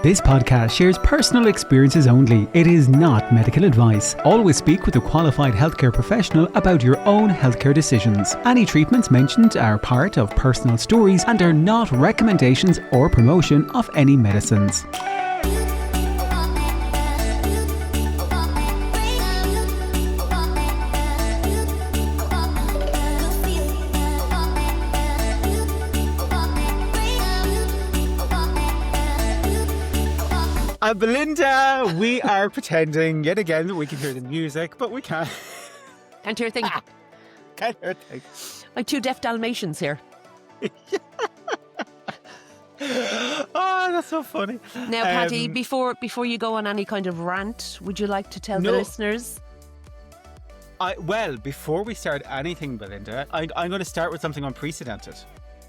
This podcast shares personal experiences only. It is not medical advice. Always speak with a qualified healthcare professional about your own healthcare decisions. Any treatments mentioned are part of personal stories and are not recommendations or promotion of any medicines. Belinda, we are pretending yet again that we can hear the music, but we can't. Can't hear a thing. Can't hear a thing. Like two deaf Dalmatians here. Oh, that's so funny. Now, Paddy, before you go on any kind of rant, would you like to tell the listeners? Well, before we start anything, Belinda, I'm going to start with something unprecedented.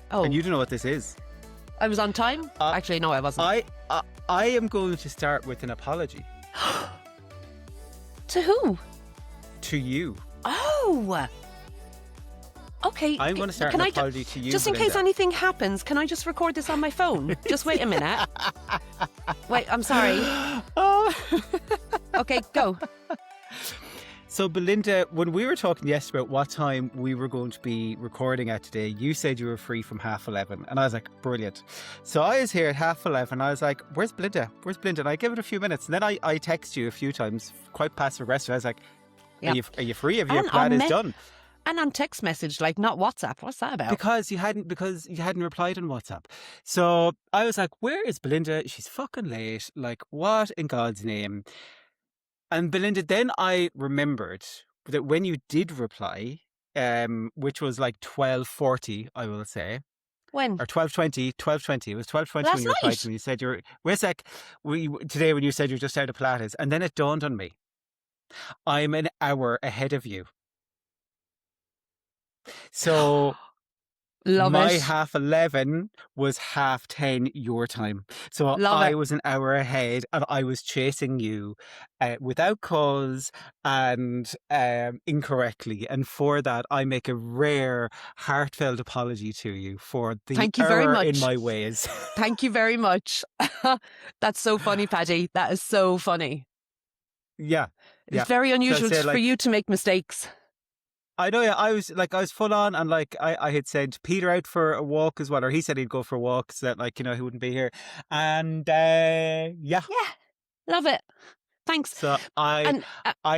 Oh. And you don't know what this is. I was on time? Actually, no, I wasn't. I am going to start with an apology. To who? To you. Oh. Okay. I'm going to start an apology to you, just in Belinda. case anything happens, can I just record this on my phone? Just wait a minute. Wait, I'm sorry. Oh. Okay, go. So, Belinda, when we were talking yesterday about what time we were going to be recording at today, you said you were free from 11:30. And I was like, brilliant. So I was here at 11:30 and I was like, where's Belinda? Where's Belinda? And I gave it a few minutes. And then I text you a few times, quite passive aggressive. I was like, are you free? Have your plan is done? And on text message, like not WhatsApp. What's that about? Because you hadn't replied on WhatsApp. So I was like, where is Belinda? She's fucking late. Like, what in God's name? And Belinda, then I remembered that when you did reply, which was like 12:40, I will say. When? Or 12:20. It was 12:20 when you replied to me. You said wait a sec, today when you said you're just out of Pilates. And then it dawned on me. I'm an hour ahead of you. So Love my it. 11:30 was 10:30 your time. So I was an hour ahead and I was chasing you without cause and incorrectly. And for that, I make a rare, heartfelt apology to you for the Thank you very error much. in my ways. Thank you very much. That's so funny, Paddy. That is so funny. Yeah. It's very unusual for you to make mistakes. I know, yeah. I was full on, and like I had sent Peter out for a walk as well, or he said he'd go for a walk so that he wouldn't be here. And yeah, love it. Thanks. So I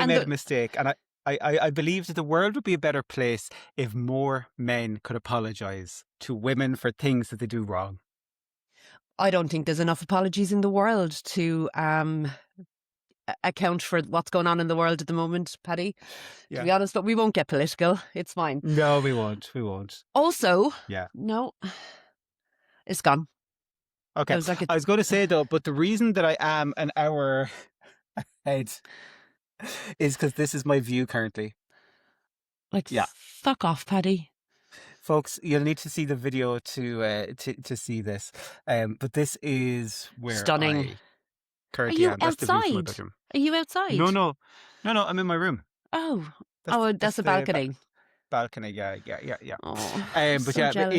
made a mistake, and I believe that the world would be a better place if more men could apologise to women for things that they do wrong. I don't think there's enough apologies in the world to account for what's going on in the world at the moment, Paddy. Yeah. To be honest, but we won't get political. It's fine. No, we won't. Also, yeah, no, it's gone. Okay. I was going to say though, but the reason that I am an hour ahead is because this is my view currently. Fuck off, Paddy. Folks, you'll need to see the video to see this. But this is where stunning. Are currently you am. That's the view from my outside? bedroom. Are you outside? No, I'm in my room. Oh, that's a the balcony. Balcony, yeah. Oh, But so yeah, jealous.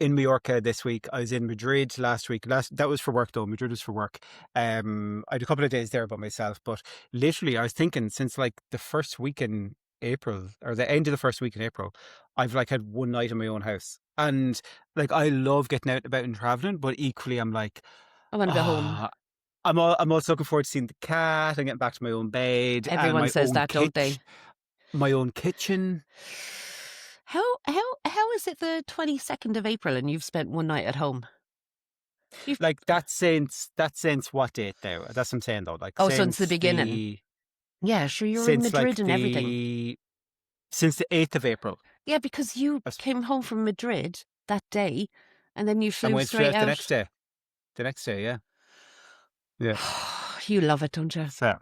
in Mallorca this week. I was in Madrid last week. That was for work though. Madrid was for work. I had a couple of days there by myself, but literally I was thinking since like the first week in April or the end of the first week in April, I've like had one night in my own house, and like I love getting out and about and traveling, but equally I'm like, I want to go home. I'm also looking forward to seeing the cat and getting back to my own bed. Everyone says that, don't they? My own kitchen. How is it the 22nd of April and you've spent one night at home? Like that since what date there? That's what I'm saying though. Like since the beginning. Yeah, sure, you were in Madrid and everything. Since the 8th of April. Yeah, because you came home from Madrid that day and then you flew and went straight out. the next day. The next day, yeah. Yeah. You love it, don't you? So,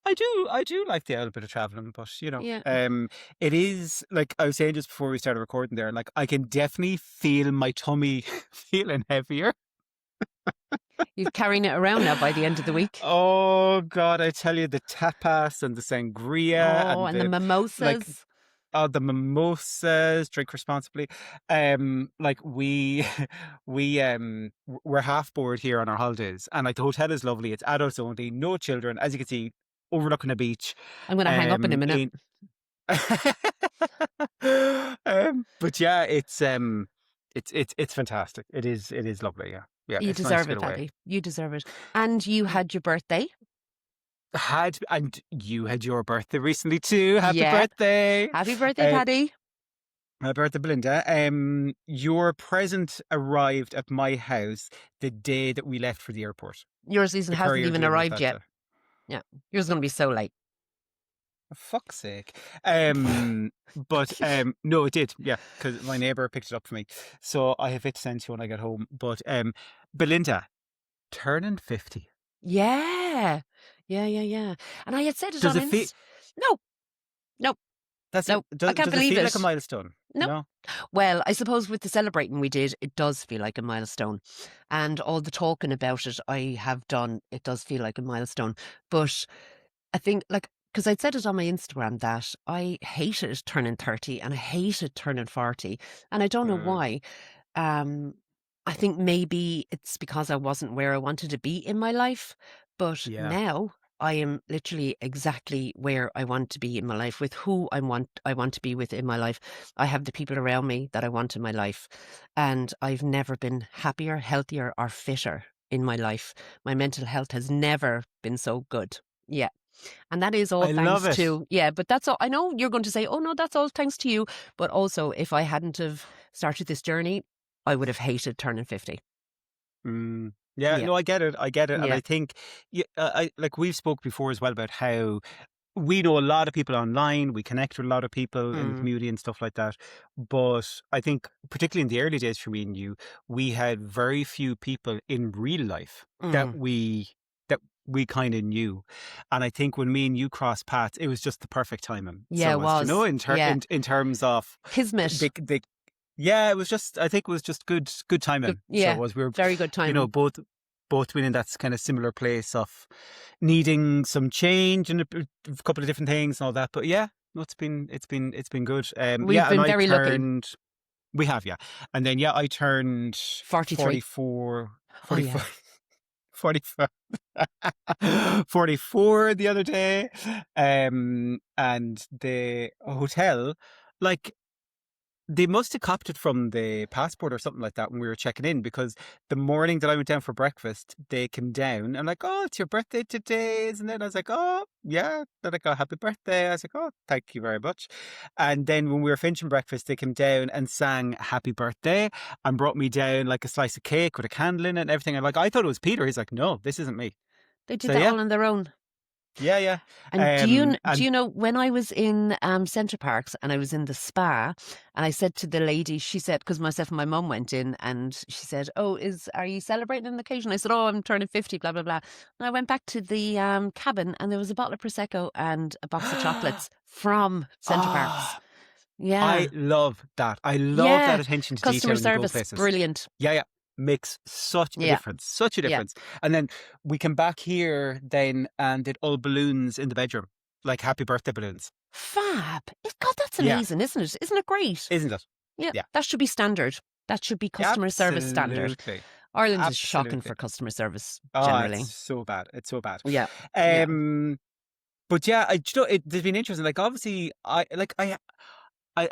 I do like the little bit of traveling, but it is like I was saying just before we started recording there, like I can definitely feel my tummy feeling heavier. You're carrying it around now by the end of the week. Oh God, I tell you, the tapas and the sangria and the mimosas. the mimosas, drink responsibly. Like we're half board here on our holidays, and like the hotel is lovely. It's adults only, no children, as you can see, overlooking a beach. I'm going to hang up in a minute. In but yeah, it's fantastic. It is lovely. Yeah, yeah. You It's nice to deserve it, get away. Paddy. You deserve it. And you had your birthday. And you had your birthday recently too. Happy Yeah. birthday! Happy birthday, Paddy. Happy birthday, Belinda. Your present arrived at my house the day that we left for the airport. Yours The hasn't courier even delivered arrived that yet. day. Yeah. Yours is going to be so late. For fuck's sake. But no, it did. Yeah, because my neighbour picked it up for me, so I have it to send to you when I get home. But Belinda, turning 50. Yeah. Yeah. And I had said it Does on it feel? No. That's No, it. I can't Does it believe feel it. like a milestone? No. No. Well, I suppose with the celebrating we did, it does feel like a milestone. And all the talking about it I have done, it does feel like a milestone. But I think, like, because I'd said it on my Instagram that I hated turning 30 and I hated turning 40. And I don't know why. I think maybe it's because I wasn't where I wanted to be in my life. But Yeah. now I am literally exactly where I want to be in my life, with who I want to be with in my life. I have the people around me that I want in my life. And I've never been happier, healthier, or fitter in my life. My mental health has never been so good. Yeah. And that is all I love thanks it. to, yeah, but that's all. I know you're going to say, oh no, that's all thanks to you. But also, if I hadn't have started this journey, I would have hated turning 50. Yeah, Yeah. no, I get it. And Yeah. I think, I like we've spoke before as well about how we know a lot of people online. We connect with a lot of people in the community and stuff like that. But I think, particularly in the early days for me and you, we had very few people in real life that we kind of knew. And I think when me and you crossed paths, it was just the perfect timing. Yeah, So it was. you know, in terms of Kismet. yeah, it was just, I think it was just good timing. Yeah, So it was, we were, very good timing. you know, both being in that kind of similar place of needing some change and a couple of different things and all that. But yeah, no, it's been good. We've been very lucky. We have, yeah. And then I turned 43. 44. Oh, yeah. 44 44 the other day. And the hotel, like, they must have copied it from the passport or something like that when we were checking in, because the morning that I went down for breakfast, they came down and like, oh, it's your birthday today, isn't it? I was like, oh, yeah. They're like, oh, happy birthday. I was like, oh, thank you very much. And then when we were finishing breakfast, they came down and sang happy birthday and brought me down like a slice of cake with a candle in it and everything. And like, I thought it was Peter. He's like, no, this isn't me. They did that all on their own. Yeah. And do you know, when I was in Centre Parks and I was in the spa, and I said to the lady, she said, because myself and my mum went in, and she said, oh, are you celebrating an occasion? I said, oh, I'm turning 50, blah, blah, blah. And I went back to the cabin, and there was a bottle of Prosecco and a box of chocolates from Centre Parks. Yeah. I love that. I love that attention to customer detail when you go service, places. brilliant. Yeah. Makes such a difference. Such a difference. And then we came back here then and did all balloons in the bedroom, like happy birthday balloons. Fab. God, that's amazing, isn't it? Isn't it great? Isn't it? Yeah. That should be standard. That should be customer service standard. Ireland is shocking for customer service generally. It's so bad. It's so bad. Yeah. But yeah, it's been interesting. Like, obviously, I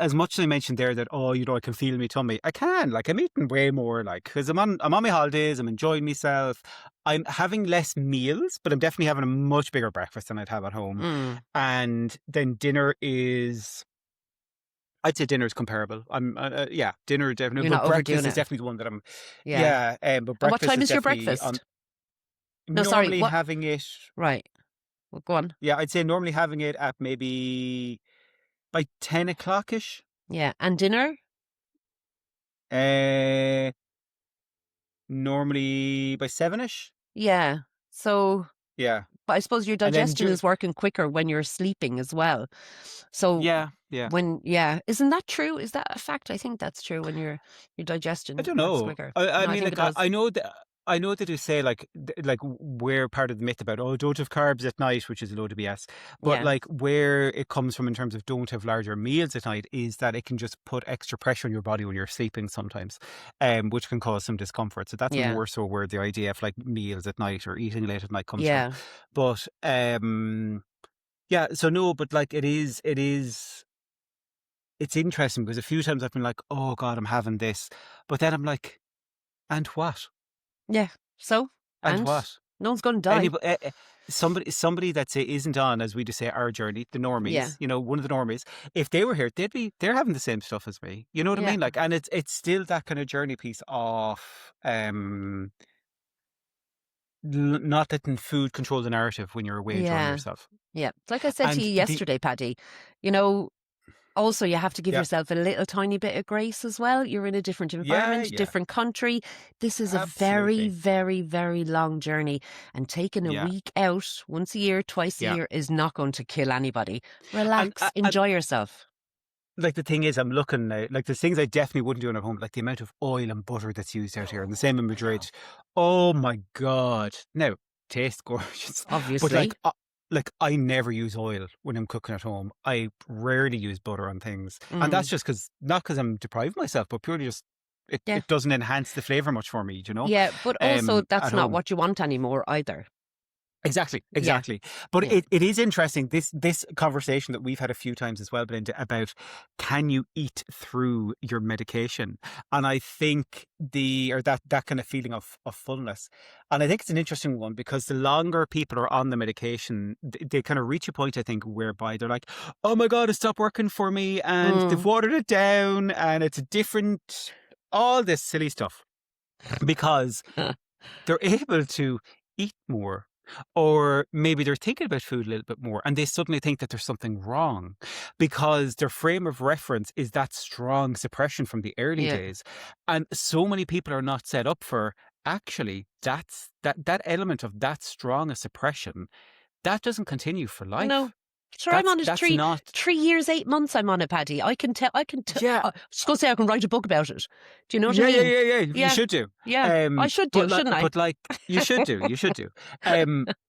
as much as I mentioned there that, oh, you know, I can feel my tummy. I can, like, I'm eating way more, like, because I'm on my holidays. I'm enjoying myself. I'm having less meals, but I'm definitely having a much bigger breakfast than I'd have at home. And then dinner is, I'd say dinner is comparable. Dinner definitely. You're not but breakfast overdoing is it. definitely the one that I'm. Yeah. But breakfast. And what time is your definitely breakfast? Normally having it. Right. Well, go on. Yeah, I'd say normally having it at maybe by 10 o'clock-ish. Yeah. And dinner? Normally by 7-ish. Yeah. So. Yeah. But I suppose your digestion is working quicker when you're sleeping as well. So yeah. Isn't that true? Is that a fact? I think that's true. When your digestion I don't know. works quicker. I mean, like, I know that I know they do say like we're part of the myth about don't have carbs at night, which is a load of BS. But Yeah. like where it comes from in terms of don't have larger meals at night is that it can just put extra pressure on your body when you're sleeping sometimes, which can cause some discomfort. So that's Yeah. more so where the idea of like meals at night or eating late at night comes from. Yeah. But yeah, so no, but like it's interesting because a few times I've been like, oh God, I'm having this. But then I'm like, and what? Yeah. So, And and what? no one's going to die. Anybody, somebody that say isn't on, as we just say, our journey, the Yeah. normies, one of the normies, if they were here, they're having the same stuff as me. You know what I Yeah. mean? Like, and it's still that kind of journey piece of not letting food control the narrative when you're away enjoying Yeah. yourself. Yeah. Like I said to And you the yesterday, Paddy, you know, also you have to give yeah, yourself a little tiny bit of grace as well. You're in a different yeah, environment, yeah, different country. This is a very, absolutely, very, very long journey. And taking a yeah, week out once a year, twice a yeah. year is not going to kill anybody. And Relax, and enjoy yourself. like the thing is, I'm looking now, like there's things I definitely wouldn't do at home, like the amount of oil and butter that's used out here, and the same in I know. Madrid. Oh my God! Now, tastes gorgeous, but Obviously. like I never use oil when I'm cooking at home. I rarely use butter on things, and that's Mm. just because not because I'm depriving myself, but purely just Yeah. it doesn't enhance the flavor much for me, Yeah. But also, that's at not home. what you want anymore either. Exactly, Yeah. exactly. But Yeah. it is interesting, this conversation that we've had a few times as well, Belinda, about can you eat through your medication? And I think that kind of feeling of fullness. And I think it's an interesting one because the longer people are on the medication, they kind of reach a point, I think, whereby they're like, oh my God, it stopped working for me and they've Mm. watered it down and it's a different, all this silly stuff because they're able to eat more. Or maybe they're thinking about food a little bit more and they suddenly think that there's something wrong because their frame of reference is that strong suppression from the early Yeah. days. And so many people are not set up for actually that element of that strong a suppression that doesn't continue for No. life. Sure, I'm on it That's not, 3 years, 8 months. I'm on it, Paddy. I can tell. yeah. I was going to say I can write a book about it. Do you know what I Yeah, yeah, mean? yeah, yeah. You Yeah, should do. yeah. I should do, shouldn't I? But like, you should do. You should do.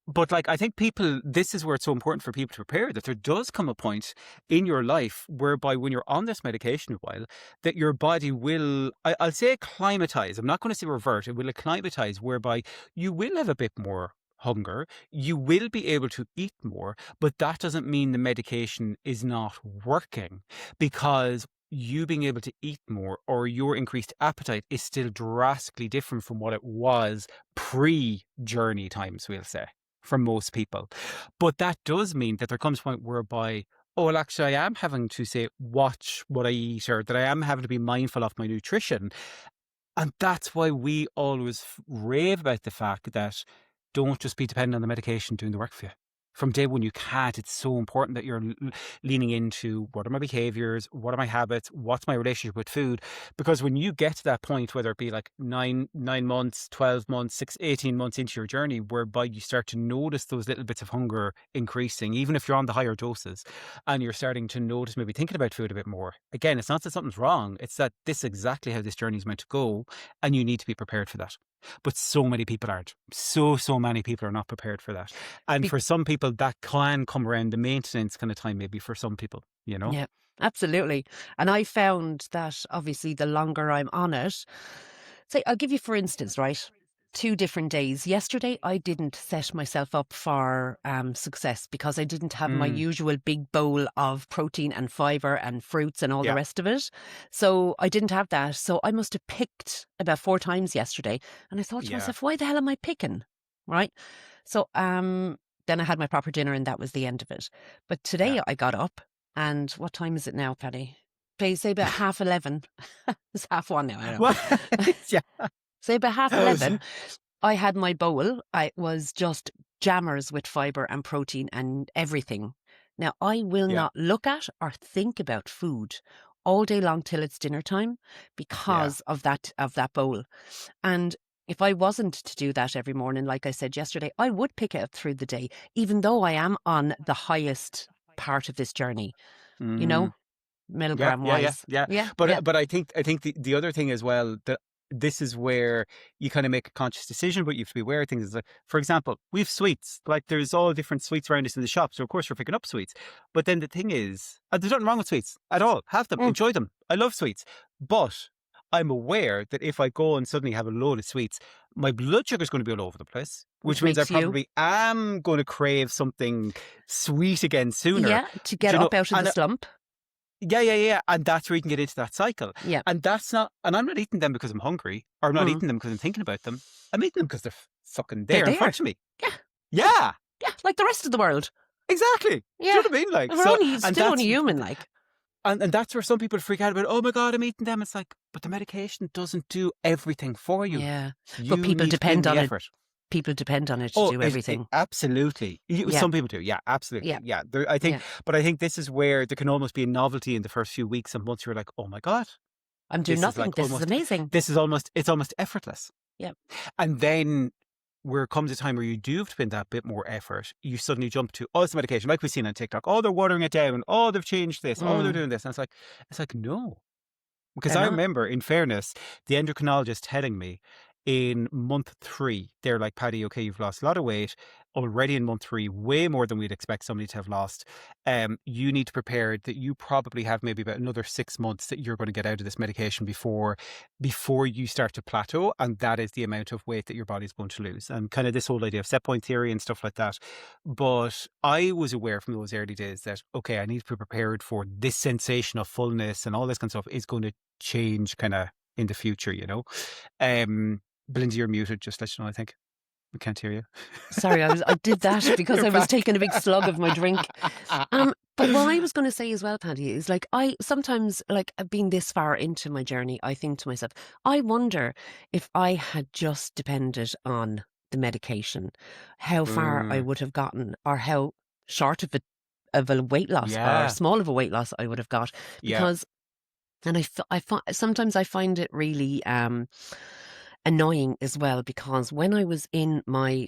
But like, I think people. This is where it's so important for people to prepare that there does come a point in your life whereby when you're on this medication a while, that your body will. I'll say acclimatize. I'm not going to say revert. It will acclimatize, whereby you will have a bit more hunger. You will be able to eat more, but that doesn't mean the medication is not working because you being able to eat more or your increased appetite is still drastically different from what it was pre-journey times, we'll say, for most people. But that does mean that there comes a point whereby, oh, well, actually, I am having to say, watch what I eat, or that I am having to be mindful of my nutrition. And that's why we always rave about the fact that don't just be dependent on the medication doing the work for you. From day one, you can't. It's so important that you're leaning into what are my behaviors, what are my habits, what's my relationship with food. Because when you get to that point, whether it be like 9 months, 12 months, 18 months into your journey, whereby you start to notice those little bits of hunger increasing, even if you're on the higher doses, and you're starting to notice maybe thinking about food a bit more. Again, it's not that something's wrong. It's that this is exactly how this journey is meant to go, and you need to be prepared for that. But so many people aren't. So many people are not prepared for that. And Be- for some people, that can come around the maintenance kind of time, maybe for some people, yeah, absolutely. And I found that obviously the longer I'm on it, say, I'll give you for instance, right? 2 different days. Yesterday, I didn't set myself up for success because I didn't have my Mm, usual big bowl of protein and fiber and fruits and all the yeah, rest of it. So I didn't have that. So I must have picked about 4 times yesterday. And I thought to yeah, myself, why the hell am I picking? Right. So then I had my proper dinner and that was the end of it. But yeah. today I got up and what time is it now, Paddy? Please say about 11:30. It's 1:30 now, I know. Well, yeah. Say about 11:30, I had my bowl. I was just jammers with fiber and protein and everything. Now, I will Yeah, not look at or think about food all day long till it's dinner time yeah. because of that bowl. And if I wasn't to do that every morning, like I said yesterday, I would pick it up through the day, even though I am on the highest part of this journey, you Mm, know, yeah, milligram yeah, yeah, wise. yeah. Yeah, yeah. But I think the other thing as well that this is where you kind of make a conscious decision, but you have to be aware of things. It's like, for example, we have sweets. Like there's all different sweets around us in the shop. So of course we're picking up sweets. But then the thing is, there's nothing wrong with sweets at all. Have them, Mm. enjoy them. I love sweets. But I'm aware that if I go and suddenly have a load of sweets, my blood sugar is going to be all over the place, which means I makes you- probably am going to crave something sweet again sooner. Yeah, to get you know, up out of and the slump. Yeah. And that's where you can get into that cycle. Yeah. And I'm not eating them because I'm hungry, or I'm not Mm. eating them because I'm thinking about them. I'm eating them because they're fucking They're there in front there. of me. Yeah. Yeah, Yeah, like the rest of the world. exactly. Do you know what I mean? Like, We're still only human, like. and that's where some people freak out about, oh my God, I'm eating them. It's like, but the medication doesn't do everything for you. Yeah. You But people need to put in depend the on it. effort. People depend on it to do everything. Absolutely. Yeah. Some people do. Yeah, absolutely. Yeah. Yeah. But I think this is where there can almost be a novelty in the first few weeks and months. You're like, oh my God, I'm doing this is nothing. like This is almost- amazing. it's almost effortless. Yeah. And then where comes a time where you do have to put in that bit more effort, you suddenly jump to, oh, it's the medication, like we've seen on TikTok. Oh, they're watering it down. Oh, they've changed this. Oh, they're doing this. And it's like, no. Because They're I not. remember, in fairness, the endocrinologist telling me in month 3, they're like, Paddy, okay, you've lost a lot of weight already in month 3, way more than we'd expect somebody to have lost. You need to prepare that you probably have maybe about another 6 months that you're going to get out of this medication before you start to plateau. And that is the amount of weight that your body's going to lose. And kind of this whole idea of set point theory and stuff like that. But I was aware from those early days that, okay, I need to be prepared for this sensation of fullness and all this kind of stuff is going to change kind of in the future, you know. Belinda, you're muted, just let you know, I think. We can't hear you. Sorry, I did that because You're I was back. taking a big slug of my drink. But what I was going to say as well, Paddy, is like I sometimes, like being this far into my journey, I think to myself, I wonder if I had just depended on the medication, how far I would have gotten, or how short of a weight loss Yeah. or small of a weight loss I would have got. Yeah. Because, and sometimes I find it really annoying as well, because when I was in my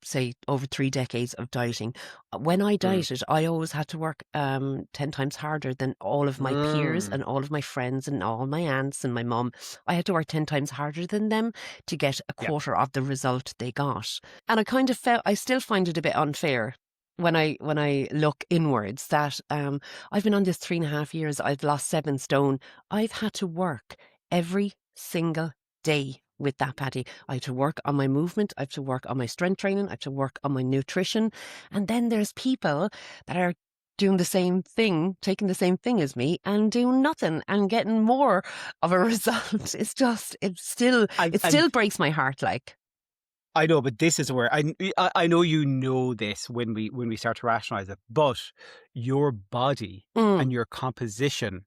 say over 3 decades of dieting, when I dieted, I always had to work 10 times harder than all of my peers and all of my friends and all my aunts and my mum. I had to work 10 times harder than them to get a quarter of the result they got. And I kind of I still find it a bit unfair when I look inwards that I've been on this 3.5 years, I've lost 7 stone. I've had to work every single day with that, Paddy. I have to work on my movement, I have to work on my strength training, I have to work on my nutrition. And then there's people that are doing the same thing, taking the same thing as me and doing nothing and getting more of a result. It still breaks my heart, like. I know, but this is where I know you know this when we start to rationalize it, but your body and your composition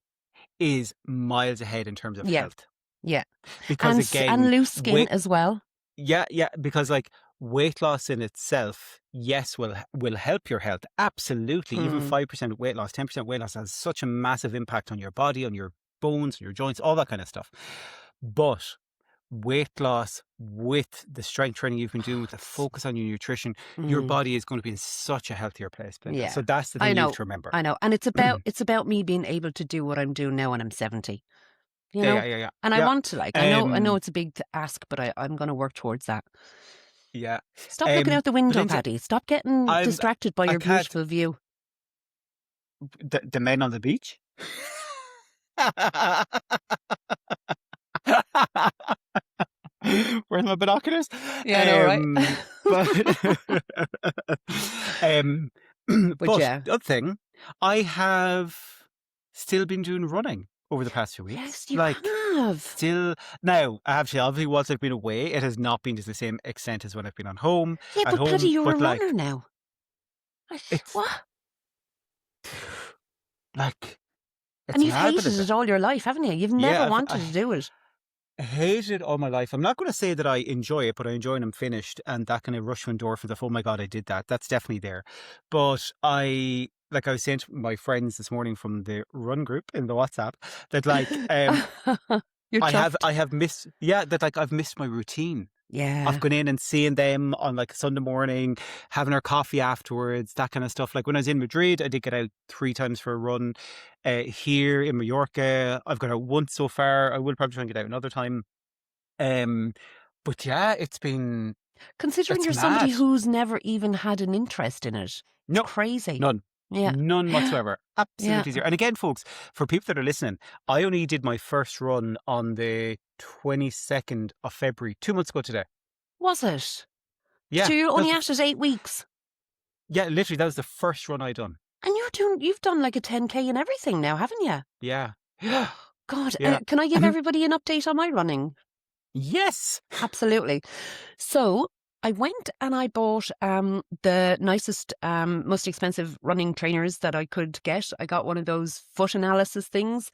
is miles ahead in terms of health. Yeah. Because and loose skin as well. Yeah, because like weight loss in itself, yes, will help your health. Absolutely. Even 5% weight loss, 10% weight loss has such a massive impact on your body, on your bones, on your joints, all that kind of stuff. But weight loss with the strength training you've been doing, with the focus on your nutrition, your body is going to be in such a healthier place. Yeah. So that's the thing you have to remember. I know. And it's about me being able to do what I'm doing now when I'm 70. You know? Yeah. And I want to, like, I know it's a big ask, but I'm going to work towards that. Yeah. Stop looking out the window, Belinda, Paddy. Stop getting distracted by your beautiful view. The men on the beach? Where's my binoculars? Yeah, I know, right? But yeah. the other thing, I have still been doing running over the past few weeks. Yes, you have. Still, now, obviously, whilst I've been away, it has not been to the same extent as when I've been on home. Yeah, but Paddy, you're a runner now. What? Like, and you've hated it all your life, haven't you? You've never wanted to do it. I hated it all my life. I'm not going to say that I enjoy it, but I enjoy when I'm finished, and that kind of rush of endorphins of, oh my God, I did that. That's definitely there. But I was saying to my friends this morning from the run group in the WhatsApp that I have missed, that like I've missed my routine. Yeah. I've gone in and seeing them on like a Sunday morning, having our coffee afterwards, that kind of stuff. Like when I was in Madrid, I did get out 3 times for a run. Here in Mallorca, I've gone out once so far. I will probably try and get out another time. But yeah, it's Considering it's you're somebody mad. who's never even had an interest in it. It's No, crazy. none. Yeah. None whatsoever. Yeah. Absolutely zero. And again, folks, for people that are listening, I only did my first run on the 22nd of February, 2 months ago today. Was it? Yeah. So you're that only was at it 8 weeks. yeah, literally, that was the first run I done. And you've done like a 10K and everything now, haven't you? Yeah. Yeah. God, Yeah. can I give everybody an update on my running? Yes. Absolutely. So I went and I bought the nicest, most expensive running trainers that I could get. I got one of those foot analysis things.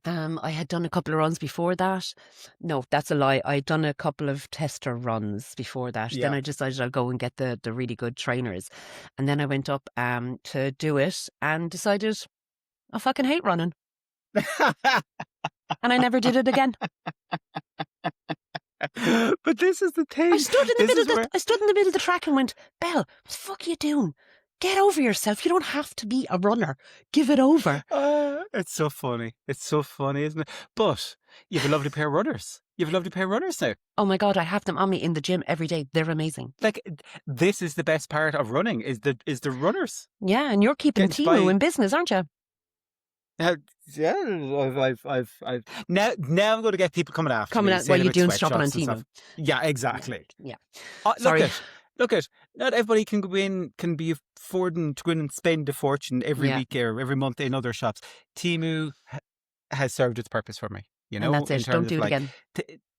I had done a couple of runs before that. No, that's a lie. I'd done a couple of tester runs before that. Then Yeah. I decided I'll go and get the really good trainers. And then I went up to do it and decided I fucking hate running. And I never did it again. But this is the thing. I stood in the This middle is of where- I stood in the middle of the track and went, Belle, what the fuck are you doing? Get over yourself. You don't have to be a runner. Give it over. It's so funny. It's so funny, isn't it? But you have a lovely pair of runners. You have a lovely pair of runners now. Oh my God, I have them on me in the gym every day. They're amazing. Like, this is the best part of running, is the runners. Yeah, and you're keeping Get Timu by- in business, aren't you? Yeah, I've now I'm going to get people coming after Coming me. out, saying well, you're about doing shopping on sweatshops and Timu. stuff. Yeah, exactly. Yeah. Look Sorry. at. Not everybody can go in, can be affording to go in and spend a fortune every Yeah. week or every month in other shops. Timu has served its purpose for me. You know, And that's in it. terms Don't of do it like again.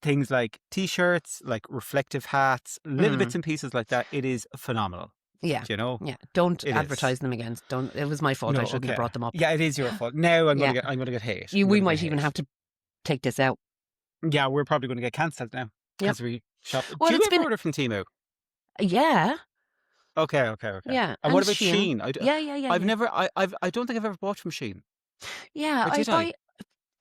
things like t-shirts, like reflective hats, little Mm. bits and pieces like that. It is phenomenal. Yeah. You know. Yeah. Don't It is. advertise them again. Don't. It was my fault. I No, shouldn't have okay. brought them up. Yeah, it is your fault. Now I'm Yeah. gonna get hate. We I'm gonna might get even hate. have to take this out. Yeah, we're probably going to get cancelled now Yep. because we shop. Well, Do you it's ever been- order from Temu? Yeah. Okay. Yeah. And what and about Shein? Yeah. I've never. I don't think I've ever bought from Shein. Yeah, Or I did I?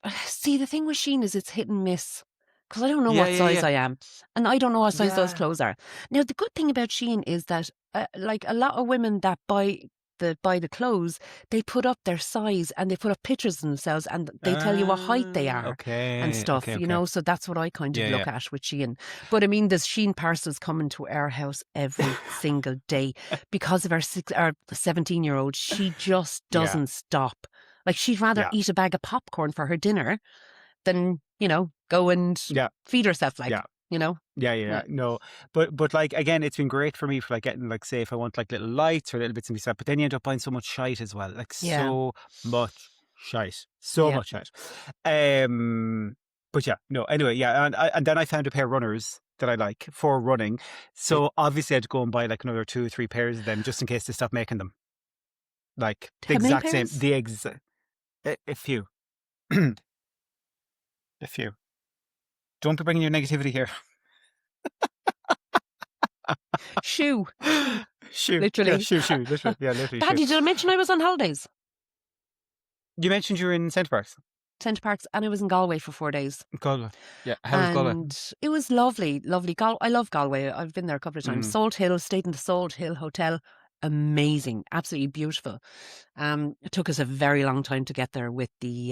buy. See, the thing with Shein is it's hit and miss because I don't know Yeah, what yeah, size yeah. I am, and I don't know what size those Yeah. clothes are. Now, the good thing about Shein is that, like a lot of women that buy the clothes, they put up their size and they put up pictures of themselves and they tell you what height they are Okay. and stuff. Okay. You know, so that's what I kind of Yeah, look at with Shein. But I mean, there's Shein parcels coming to our house every single day because of our 17-year-old. She just Yeah. doesn't stop. Like, she'd rather Yeah. eat a bag of popcorn for her dinner than, go and Yeah. feed herself, like, Yeah. Yeah. Yeah. No, but like again, it's been great for me for like getting like, say, if I want like little lights or little bits and pieces. But then you end up buying so much shite as well, like Yeah. so much shite, so Yeah. much shite. But yeah, no. Anyway, yeah, and then I found a pair of runners that I like for running. So obviously I had to go and buy like another 2 or 3 pairs of them just in case they stop making them. Like the How many exact same, pairs? the exact, a few, a few. Don't be bringing your negativity here. Shoe. Shoe. Literally. Yeah, shoe. Literally. Yeah, literally. Paddy, shoe. did I mention I was on holidays? You mentioned you were in Centre Parks. Centre Parks, and I was in Galway for 4 days. Galway. Yeah. How was Galway? And it was lovely. I love Galway. I've been there a couple of times. Mm. Salt Hill, stayed in the Salt Hill Hotel. Amazing. Absolutely beautiful. It took us a very long time to get there with the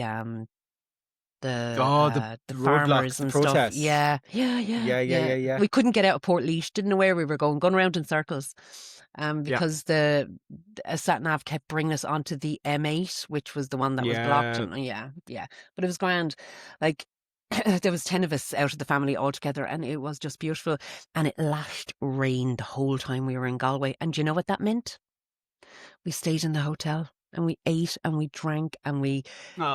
roadblocks, farmers the and stuff. protests. Yeah. Yeah. We couldn't get out of Portlaoise. Didn't know where we were going around in circles. Because a sat nav kept bringing us onto the M8, which was the one that was blocked. Yeah. And yeah. But it was grand. Like, there was 10 of us out of the family all together, and it was just beautiful. And it lashed rain the whole time we were in Galway. And do you know what that meant? We stayed in the hotel and we ate and we drank and we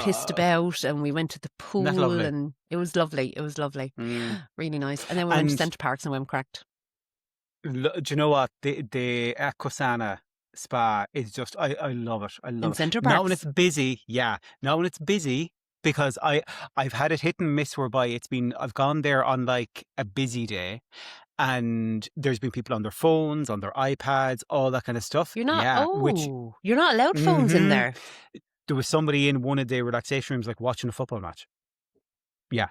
pissed about and we went to the pool, lovely? and it was lovely. Mm. Really nice. And then we went to And- Centre Parks and went cracked. Do you know what? The Aquasana spa is just, I love it. I In love it. Centre Now when Parks. it's busy, now when it's busy, because I've had it hit and miss whereby I've gone there on like a busy day and there's been people on their phones, on their iPads, all that kind of stuff. You're not. Yeah, You're not allowed phones in Mhm. there. There was somebody in one of the relaxation rooms like watching a football match. Yeah.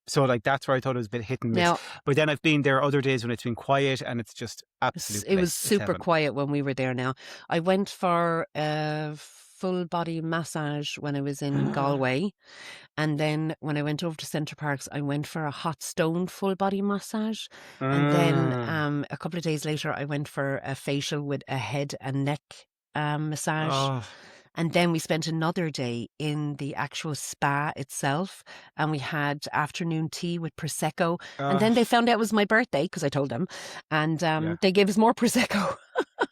So like that's where I thought it was a bit hit and miss. Now, But then I've been there other days when it's been quiet and it's just absolutely. it was super quiet when we were there. Now, I went for full body massage when I was in Galway. And then when I went over to Centre Parks, I went for a hot stone full body massage. And then a couple of days later, I went for a facial with a head and neck massage. Oh, And then we spent another day in the actual spa itself, and we had afternoon tea with Prosecco. And then they found out it was my birthday because I told them, and yeah. they gave us more Prosecco.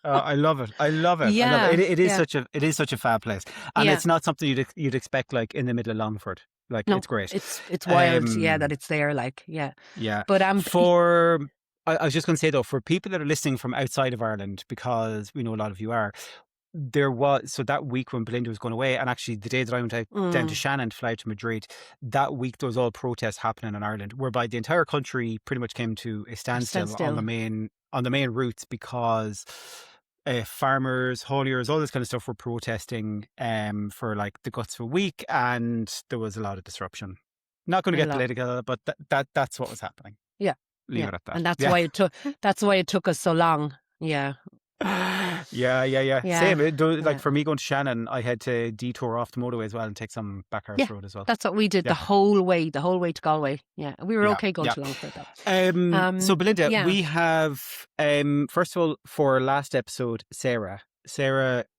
I love it. I love it. I love Yeah, it. It is yeah. such a fab place, and Yeah. it's not something you'd expect like in the middle of Longford. Like No, it's great. it's wild, yeah, Um, that it's there, like, yeah. yeah. But I was just going to say though, for people that are listening from outside of Ireland, because we know a lot of you are, there was, so that week when Belinda was going away, and actually the day that I went out down to Shannon to fly to Madrid, that week there was all protests happening in Ireland, whereby the entire country pretty much came to a standstill on the main routes because farmers, hauliers, all this kind of stuff were protesting for like the guts of a week, and there was a lot of disruption. Not going to a get lot. political, but that's what was happening. Yeah, Leave yeah. it at that. And that's Yeah. why it took us so long. Yeah, Yeah. yeah, Same. Like yeah. for me going to Shannon, I had to detour off the motorway as well and take some back Yeah, Road as well. that's what we did Yeah. the whole way to Galway. Yeah, we were Yeah, okay going yeah. to Longford though. So Belinda, yeah. we have first of all for our last episode, Sarah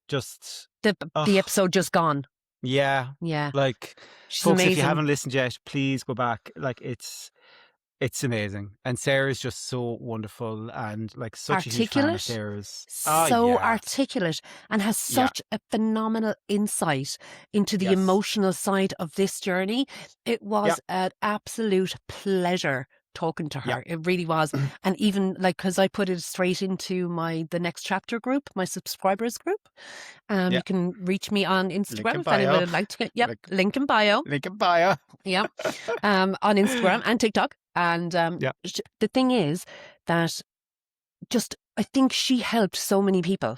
just The oh, episode just gone. yeah, Yeah, like she's folks, if you amazing. haven't listened yet, please go back. Like it's amazing, and Sarah's just so wonderful, and like such a huge fan of Articulate, Sarah's. so Yeah, articulate, and has yeah, such a phenomenal insight into the yes, emotional side of this journey. It yeah, was an absolute pleasure talking to yeah, her. It really was. And even like, because I put it straight into the next chapter group, my subscribers group. yeah. You can reach me on Link Instagram in if anyone bio. would like to get, yep, Link, link in bio. link in bio. Yep. On Instagram and TikTok. And Yeah, the thing is that I think she helped so many people.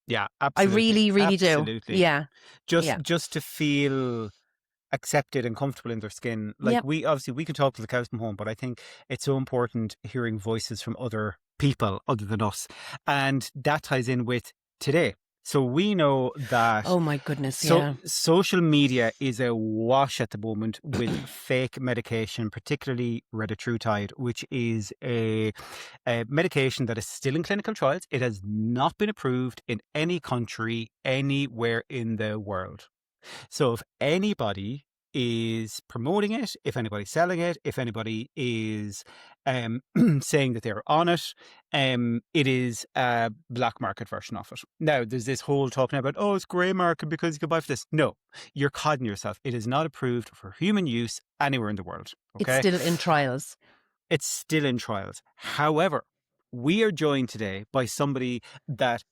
yeah, I absolutely, really, really do. absolutely. Yeah. Yeah. Just to feel accepted and comfortable in their skin. Like Yep. we can talk to the cows from home, but I think it's so important hearing voices from other people other than us, and that ties in with today. So we know that Oh my goodness. Yeah. social media is a wash at the moment with fake medication, particularly Retatrutide, which is a medication that is still in clinical trials. It has not been approved in any country anywhere in the world. So if anybody is promoting it, if anybody's selling it, if anybody is saying that they're on it, it is a black market version of it. Now, there's this whole talking about, oh, it's grey market because you can buy for this. No, you're codding yourself. It is not approved for human use anywhere in the world. Okay? It's still in trials. It's still in trials. However, we are joined today by somebody that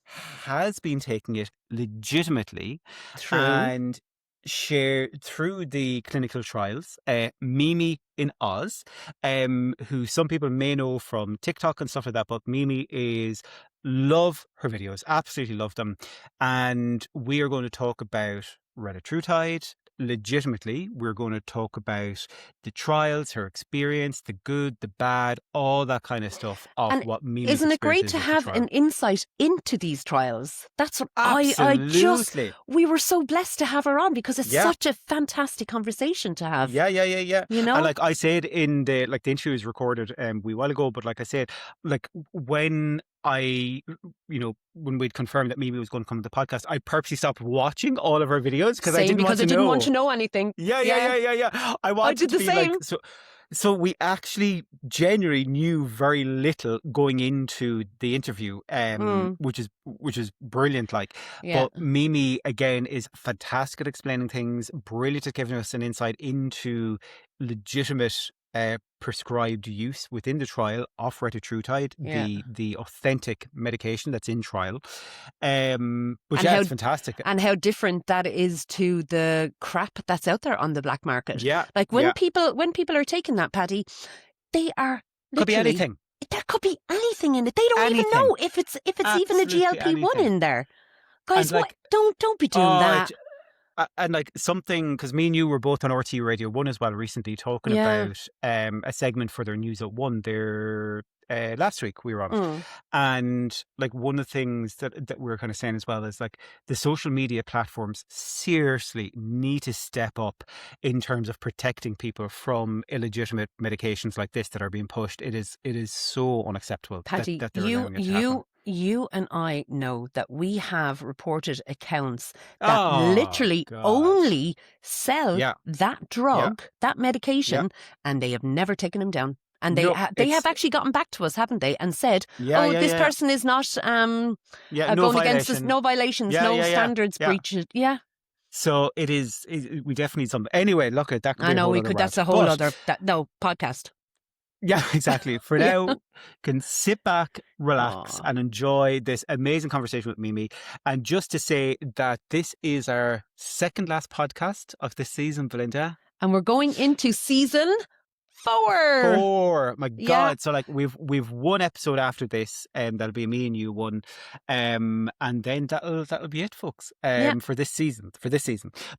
has been taking it legitimately True. and share through the clinical trials. Mimi in Oz, who some people may know from TikTok and stuff like that, but Mimi love her videos, absolutely love them. And we are going to talk about Retatrutide. Legitimately, we're going to talk about the trials, her experience, the good, the bad, all that kind of stuff of And what Mimi's isn't it great experience to is with the have trial. an insight into these trials? That's what Absolutely. we were so blessed to have her on because it's Yeah. such a fantastic conversation to have. Yeah. You know? And like I said in the interview was recorded a wee while ago, but like I said, like when when we'd confirmed that Mimi was going to come to the podcast, I purposely stopped watching all of her videos because I Same, didn't because I want to didn't know. want to know anything. Yeah. I wanted did to the be like same. so we actually genuinely knew very little going into the interview, which is brilliant. Like, Yeah. but Mimi again is fantastic at explaining things, brilliant at giving us an insight into legitimate prescribed use within the trial of Retatrutide, Yeah. the authentic medication that's in trial. But And it's fantastic. And how different that is to the crap that's out there on the black market. Yeah. Like when people are taking that, Paddy, they are Could be literally, anything. there could be anything in it. They don't even Anything. know if it's even a Absolutely GLP-1 anything. in there. Guys, And like, don't be doing that. And like something, because me and you were both on RT Radio 1 as well recently talking Yeah. about a segment for their News at 1, their last week we were on it. And like one of the things that we were kind of saying as well is like the social media platforms seriously need to step up in terms of protecting people from illegitimate medications like this that are being pushed. It is so unacceptable Paddy, that they're allowing it to happen. you and I know that we have reported accounts that Oh, literally God. only sell Yeah. that drug, that medication, and they have never taken them down. And they No, they have actually gotten back to us, haven't they? And said, this person is not no going against us, violation. no violations, no standards breaches. Yeah. So it is. We definitely need some. Anyway, look at that. Could be I know a whole other that's rant. a whole other podcast. Yeah, exactly. For now, can sit back, relax, and enjoy this amazing conversation with Mimi. And just to say that this is our second last podcast of this season, Belinda. And we're going into season 4. My God. So like we've one episode after this, that'll be me and you one. And then that'll be it, folks. For this season.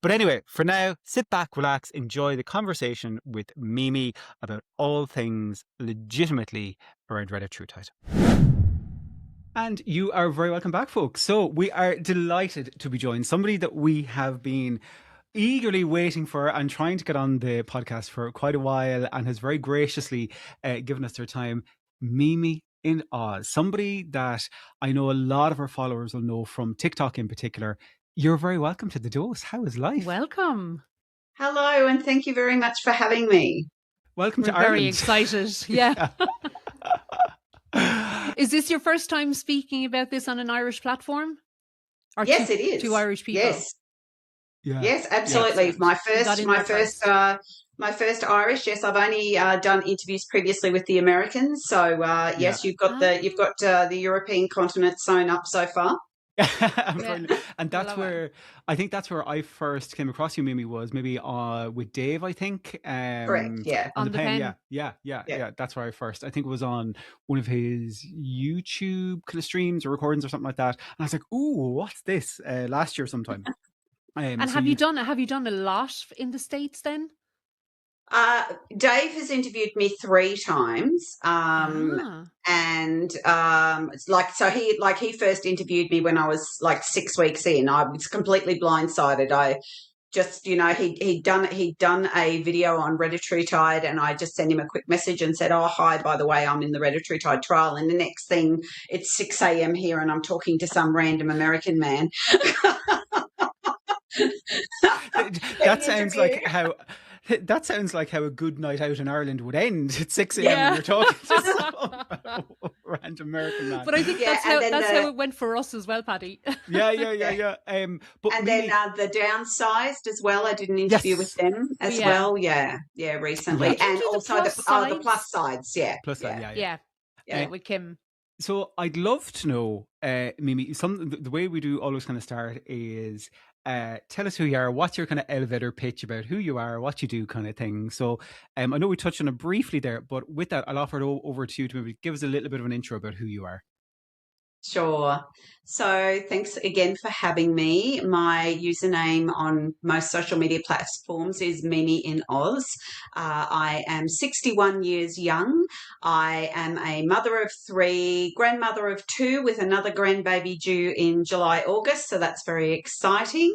But anyway, for now, sit back, relax, enjoy the conversation with Mimi about all things legitimately around Retatrutide. And you are very welcome back, folks. So we are delighted to be joined. Somebody that we have been eagerly waiting for and trying to get on the podcast for quite a while and has very graciously given us their time, Mimi in Oz. Somebody that I know a lot of our followers will know from TikTok in particular. You're very welcome to The Dose. How is life? Welcome. Hello, and thank you very much for having me. Welcome to We're Ireland. Very excited. Yeah. Is this your first time speaking about this on an Irish platform? Or yes, it is. 2 Irish people. Yes. Yeah. Yes, absolutely. Yes. My first Irish. Yes, I've only done interviews previously with the Americans. So yes, you've got the European continent sewn up so far. And that's where I think that's where I first came across you, Mimi, was maybe with Dave, I think. Correct, yeah. On the pen. Yeah. That's where I first, I think it was on one of his YouTube kind of streams or recordings or something like that. And I was like, ooh, what's this? Last year sometime. And have you done a lot in the States then? Dave has interviewed me 3 times, and he first interviewed me when I was like 6 weeks in. I was completely blindsided. I just, he'd done a video on Retatrutide, and I just sent him a quick message and said, "Oh, hi, by the way, I'm in the Retatrutide trial." And the next thing, it's 6 a.m. here, and I'm talking to some random American man. That sounds like how. That sounds like how a good night out in Ireland would end at 6 a.m. when you're talking to some random American man. But I think that's how it went for us as well, Paddy. Yeah. But then the Downsized as well. I did an interview with them as well. Yeah, recently. And also the plus sides. Yeah. Plus side, yeah, with Kim. So I'd love to know, Mimi, the way we do always kind of start is tell us who you are, what's your kind of elevator pitch about who you are, what you do kind of thing. So I know we touched on it briefly there, but with that, I'll offer it over to you to maybe give us a little bit of an intro about who you are. Sure. So thanks again for having me. My username on most social media platforms is Mimi in Oz. I am 61 years young. I am a mother of 3, grandmother of 2 with another grandbaby due in July, August. So that's very exciting.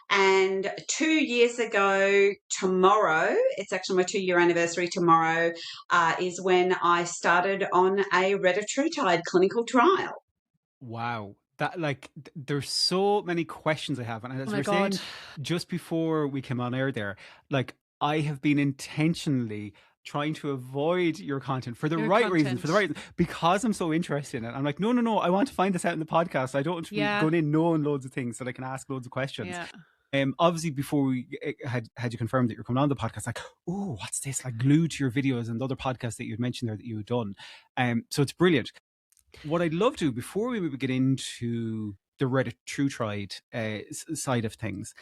And 2 years ago tomorrow, it's actually my 2-year anniversary tomorrow, is when I started on a Retatrutide clinical trial. Wow. That there's so many questions I have. And as we were saying just before we came on air there, I have been intentionally trying to avoid your content for the right reasons, because I'm so interested in it. I'm like, no, I want to find this out in the podcast. I don't want to be going in knowing loads of things so that I can ask loads of questions. Yeah. Obviously, before we had you confirmed that you're coming on the podcast, oh, what's this? Glued to your videos and the other podcasts that you had mentioned there that you had done. So it's brilliant. What I'd love to, before we get into the Retatrutide side of things,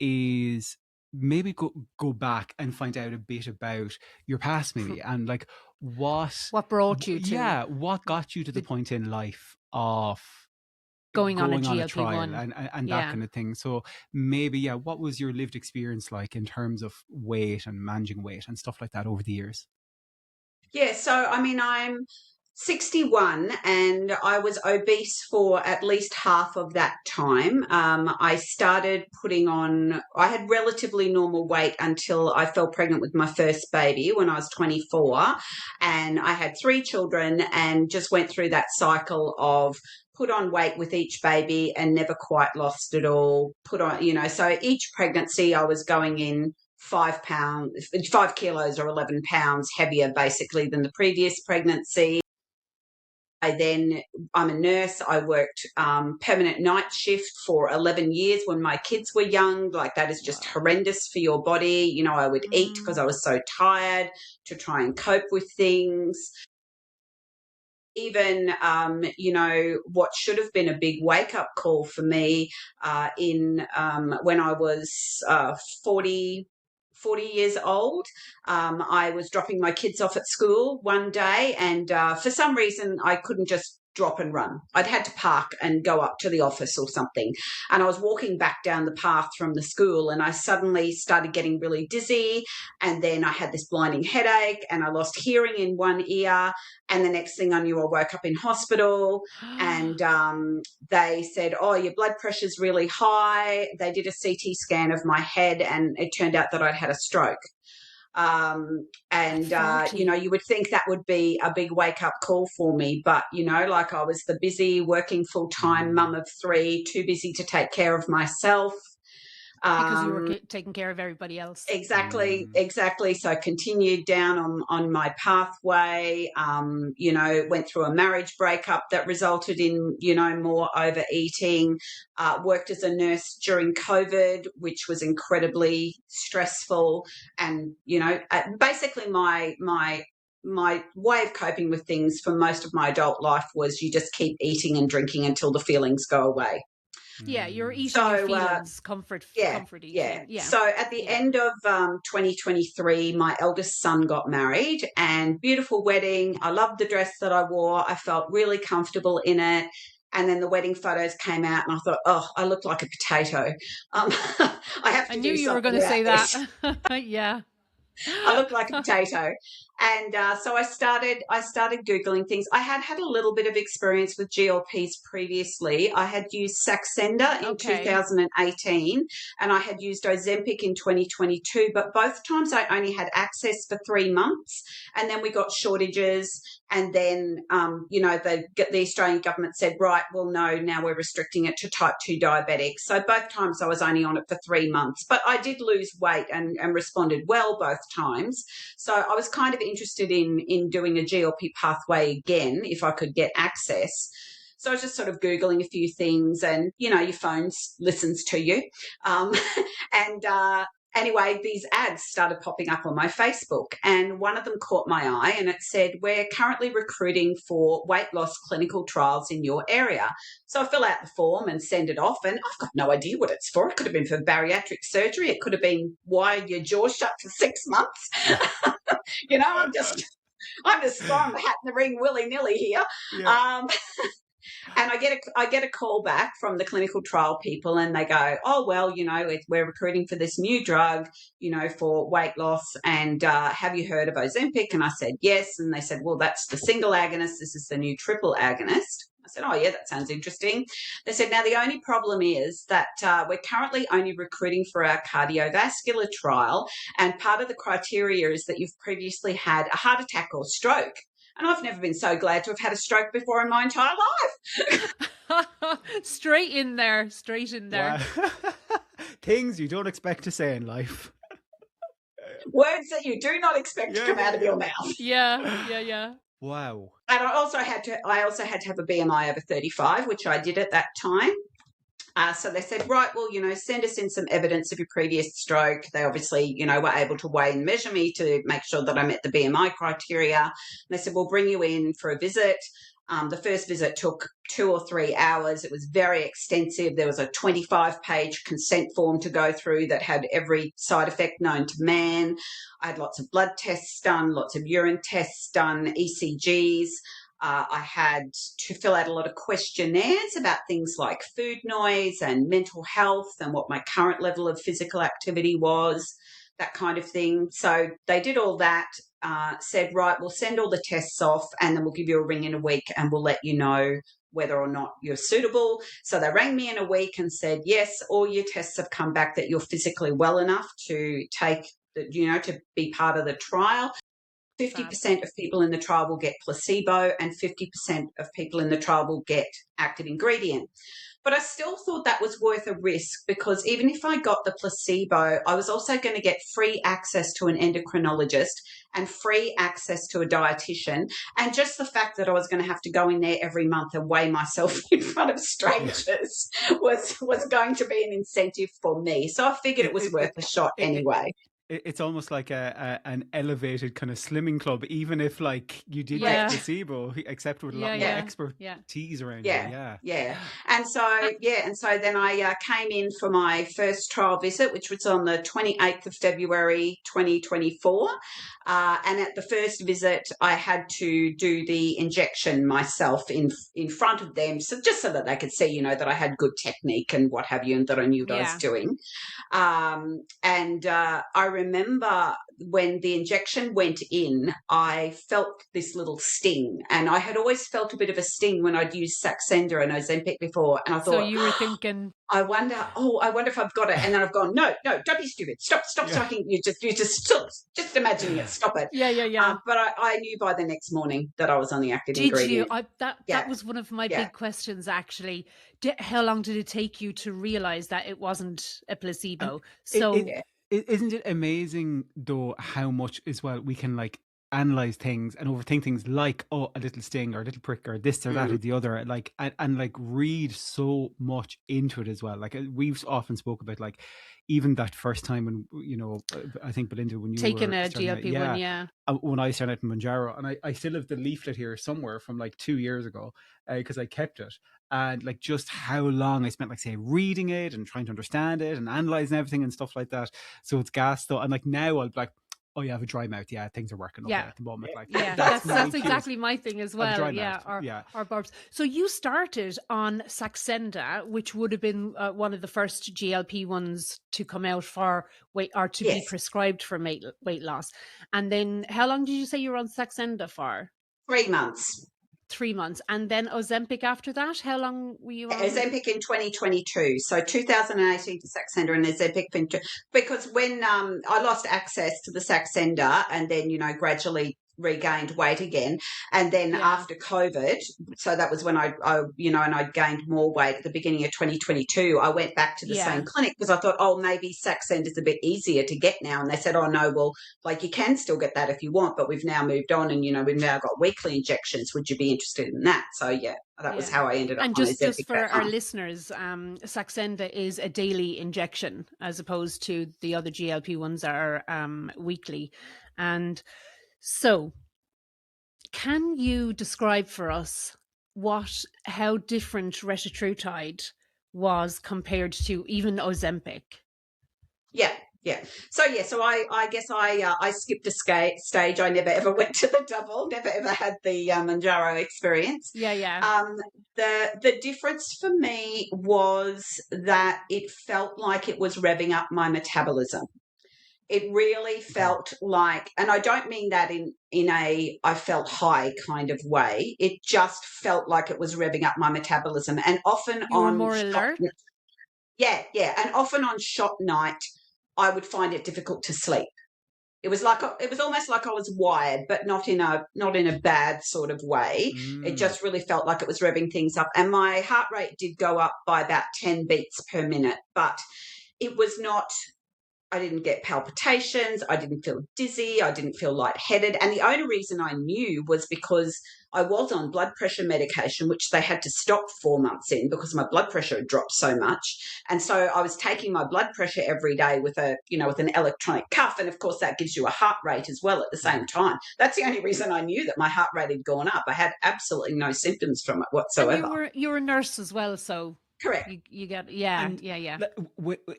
is maybe go back and find out a bit about your past, maybe, and what brought you to, what got you to the point in life of going on a GLP-1 trial and that kind of thing. So maybe, what was your lived experience like in terms of weight and managing weight and stuff like that over the years? Yeah, so I mean, I'm 61 and I was obese for at least half of that time. I started I had relatively normal weight until I fell pregnant with my first baby when I was 24. And I had 3 children and just went through that cycle of put on weight with each baby and never quite lost it all. So each pregnancy I was going in 5 pounds, 5 kilos or 11 pounds heavier basically than the previous pregnancy. I'm a nurse. I worked permanent night shift for 11 years when my kids were young. Like, that is just horrendous for your body. I would eat because I was so tired to try and cope with things. Even, what should have been a big wake-up call for me when I was 40 years old. I was dropping my kids off at school one day, and for some reason I couldn't just drop and run. I'd had to park and go up to the office or something. And I was walking back down the path from the school, and I suddenly started getting really dizzy. And then I had this blinding headache, and I lost hearing in one ear. And the next thing I knew, I woke up in hospital, and they said, "Oh, your blood pressure's really high." They did a CT scan of my head, and it turned out that I'd had a stroke. You would think that would be a big wake-up call for me. But, like, I was the busy, working full-time mum of 3, too busy to take care of myself. Because you were taking care of everybody else. Exactly. So I continued down on my pathway, went through a marriage breakup that resulted in, more overeating, worked as a nurse during COVID, which was incredibly stressful. And, basically my way of coping with things for most of my adult life was you just keep eating and drinking until the feelings go away. Yeah, you're eating your feelings, comfort eating. Yeah. So at the end of 2023, my eldest son got married, and beautiful wedding. I loved the dress that I wore. I felt really comfortable in it. And then the wedding photos came out, and I thought, oh, I look like a potato. I knew you were going to say that. Yeah. I look like a potato. And so I started Googling things. I had a little bit of experience with GLPs previously. I had used Saxenda in 2018, and I had used Ozempic in 2022, but both times I only had access for 3 months, and then we got shortages. And then, the Australian government said, right, well, no, now we're restricting it to type 2 diabetics. So both times I was only on it for 3 months, but I did lose weight and responded well both times. So I was kind of interested in doing a GLP pathway again if I could get access. So I was just sort of Googling a few things, and, your phone listens to you. Anyway, these ads started popping up on my Facebook, and one of them caught my eye, and it said, "We're currently recruiting for weight loss clinical trials in your area." So I fill out the form and send it off, and I've got no idea what it's for. It could have been for bariatric surgery. It could have been why your jaw shut for 6 months. I'm just throwing the hat in the ring willy-nilly here. Yeah. And I get a call back from the clinical trial people, and they go, "Oh, well, we're recruiting for this new drug, for weight loss. And have you heard of Ozempic?" And I said, yes. And they said, "Well, that's the single agonist. This is the new triple agonist." I said, "Oh, yeah, that sounds interesting." They said, "Now, the only problem is that we're currently only recruiting for our cardiovascular trial. And part of the criteria is that you've previously had a heart attack or stroke." And I've never been so glad to have had a stroke before in my entire life. Straight in there. Wow. Things you don't expect to say in life. Words that you do not expect to come out of your mouth. Yeah. Wow. And I also had to have a BMI over 35, which I did at that time. So they said, right, well, send us in some evidence of your previous stroke. They obviously, were able to weigh and measure me to make sure that I met the BMI criteria. And they said, "We'll bring you in for a visit." The first visit took 2 or 3 hours. It was very extensive. There was a 25-page consent form to go through that had every side effect known to man. I had lots of blood tests done, lots of urine tests done, ECGs. I had to fill out a lot of questionnaires about things like food noise and mental health and what my current level of physical activity was. that kind of thing. So they did all that, said, right, we'll send all the tests off and then we'll give you a ring in a week and we'll let you know whether or not you're suitable. So they rang me in a week and said, yes, all your tests have come back that you're physically well enough to take, to be part of the trial. 50% of people in the trial will get placebo and 50% of people in the trial will get active ingredient. But I still thought that was worth a risk, because even if I got the placebo, I was also going to get free access to an endocrinologist and free access to a dietitian. And just the fact that I was going to have to go in there every month and weigh myself in front of strangers was going to be an incentive for me. So I figured it was worth a shot anyway. It's almost like an elevated kind of slimming club, even if like you did get placebo, except with a lot more expertise around you. And so then I came in for my first trial visit, which was on the 28th of February 2024. And at the first visit, I had to do the injection myself in front of them, so just so that they could see, that I had good technique and what have you, and that I knew what I was doing. I remember when the injection went in, I felt this little sting, and I had always felt a bit of a sting when I'd used Saxenda and Ozempic before, and I thought, so you were thinking, I wonder if I've got it. And then I've gone, no, don't be stupid. Stop talking. You're just imagining it. Stop it. But I knew by the next morning that I was on the active ingredient. Did you? That was one of my big questions, actually. How long did it take you to realize that it wasn't a placebo? Isn't it amazing though how much as well we can like analyze things and overthink things, like a little sting or a little prick or this or that or the other, like and like read so much into it as well. Like we've often spoke about, like even that first time when I think Belinda, when you taking were a GLP-1, when I started out in Mounjaro, and I still have the leaflet here somewhere from like 2 years ago because I kept it. And like just how long I spent, like say, reading it and trying to understand it and analyzing everything and stuff like that. So it's gas though. And like now I'll be like, oh, you have a dry mouth. Yeah, things are working okay at the moment. Like that's exactly my thing as well. Our barbs. So you started on Saxenda, which would have been one of the first GLP-1s to come out for weight, or to be prescribed for weight loss. And then how long did you say you were on Saxenda for? 3 months. 3 months. And then Ozempic after that? How long were you on? Ozempic in 2022. So 2018 to Saxenda and Ozempic. Because when I lost access to the Saxenda and then, gradually regained weight again. And then after COVID, so that was when I gained more weight at the beginning of 2022, I went back to the same clinic because I thought, maybe Saxenda is a bit easier to get now. And they said, no, well, like you can still get that if you want, but we've now moved on and, we've now got weekly injections. Would you be interested in that? So, that was how I ended up and on just for our listeners, Saxenda is a daily injection as opposed to the other GLP-1s that are weekly. And so, can you describe for us how different Retatrutide was compared to even Ozempic? Yeah. So I guess I skipped a stage. I never ever went to the double. Never ever had the Mounjaro experience. The difference for me was that it felt like it was revving up my metabolism. It really felt like, and I don't mean that in a I felt high kind of way. It just felt like it was revving up my metabolism. And often you were more alert? And often on shot night, I would find it difficult to sleep. It was almost like I was wired, but not in a bad sort of way. It just really felt like it was revving things up. And my heart rate did go up by about 10 beats per minute, but it was not, I didn't get palpitations. I didn't feel dizzy. I didn't feel lightheaded. And the only reason I knew was because I was on blood pressure medication, which they had to stop 4 months in because my blood pressure had dropped so much. And so I was taking my blood pressure every day with an electronic cuff. And of course that gives you a heart rate as well at the same time. That's the only reason I knew that my heart rate had gone up. I had absolutely no symptoms from it whatsoever. And you were a nurse as well, so correct. You get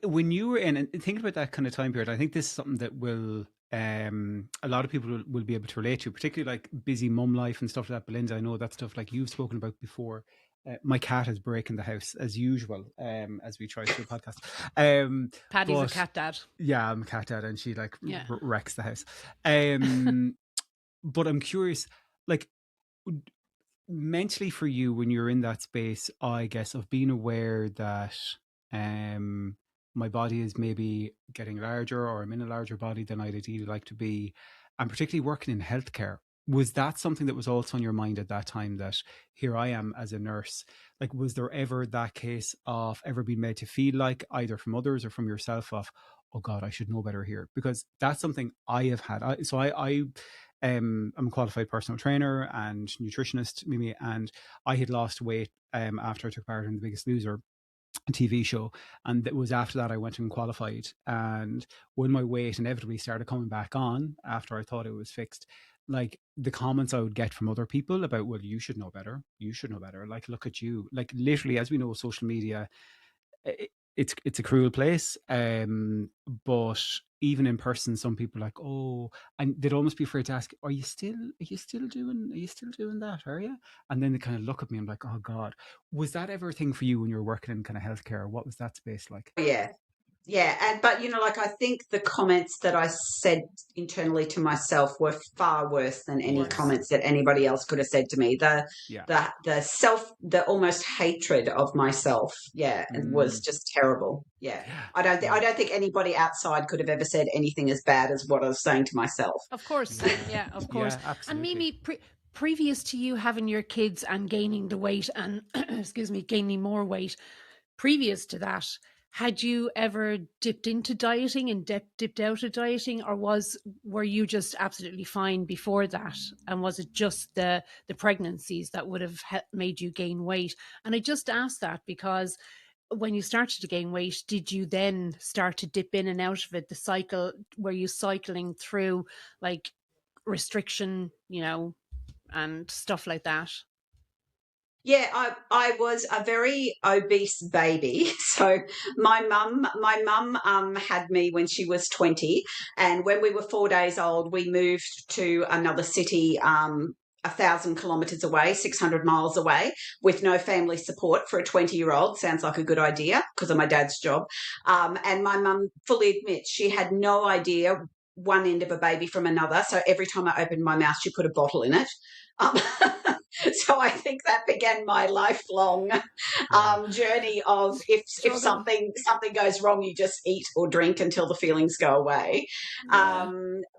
When you were in, and thinking about that kind of time period, I think this is something that will a lot of people will be able to relate to, particularly like busy mum life and stuff like that. Belinda, I know that stuff like you've spoken about before. My cat is breaking the house as usual, as we try to do a podcast. Paddy's a cat dad. Yeah, I'm a cat dad, and she like Yeah. wrecks the house. But I'm curious, like mentally for you when you're in that space, I guess, of being aware that my body is maybe getting larger, or I'm in a larger body than I'd ideally like to be, and particularly working in healthcare. Was that something that was also on your mind at that time, that here I am as a nurse? Like, was there ever that case of ever being made to feel like, either from others or from yourself, of, oh God, I should know better here? Because that's something I have had. I'm a qualified personal trainer and nutritionist, Mimi, and I had lost weight after I took part in The Biggest Loser, a TV show, and it was after that I went and qualified. And when my weight inevitably started coming back on after I thought it was fixed, like the comments I would get from other people about, well, you should know better, like, look at you, like literally, as we know, social media, it's a cruel place, but even in person, some people are like, oh, and they'd almost be afraid to ask, are you still doing that, are you? And then they kind of look at me and I'm like, oh God. Was that ever a thing for you when you were working in kind of healthcare? What was that space like? Yeah, but like, I think the comments that I said internally to myself were far worse than any comments that anybody else could have said to me. The almost hatred of myself, it was just terrible. I don't think anybody outside could have ever said anything as bad as what I was saying to myself. Of course, of course. Yeah, absolutely. And Mimi, previous to you having your kids and gaining the weight and gaining more weight, previous to that, had you ever dipped into dieting and dipped out of dieting, or were you just absolutely fine before that? And was it just the pregnancies that would have made you gain weight? And I just asked that because when you started to gain weight, did you then start to dip in and out of it? The cycle, were you cycling through like restriction, and stuff like that? Yeah, I was a very obese baby. So my mum had me when she was 20, and when we were 4 days old, we moved to another city, 1,000 kilometres away, 600 miles away, with no family support for a 20-year-old. Sounds like a good idea because of my dad's job. And my mum fully admits she had no idea one end of a baby from another. So every time I opened my mouth, she put a bottle in it. So I think that began my lifelong journey of if something goes wrong, you just eat or drink until the feelings go away. Yeah.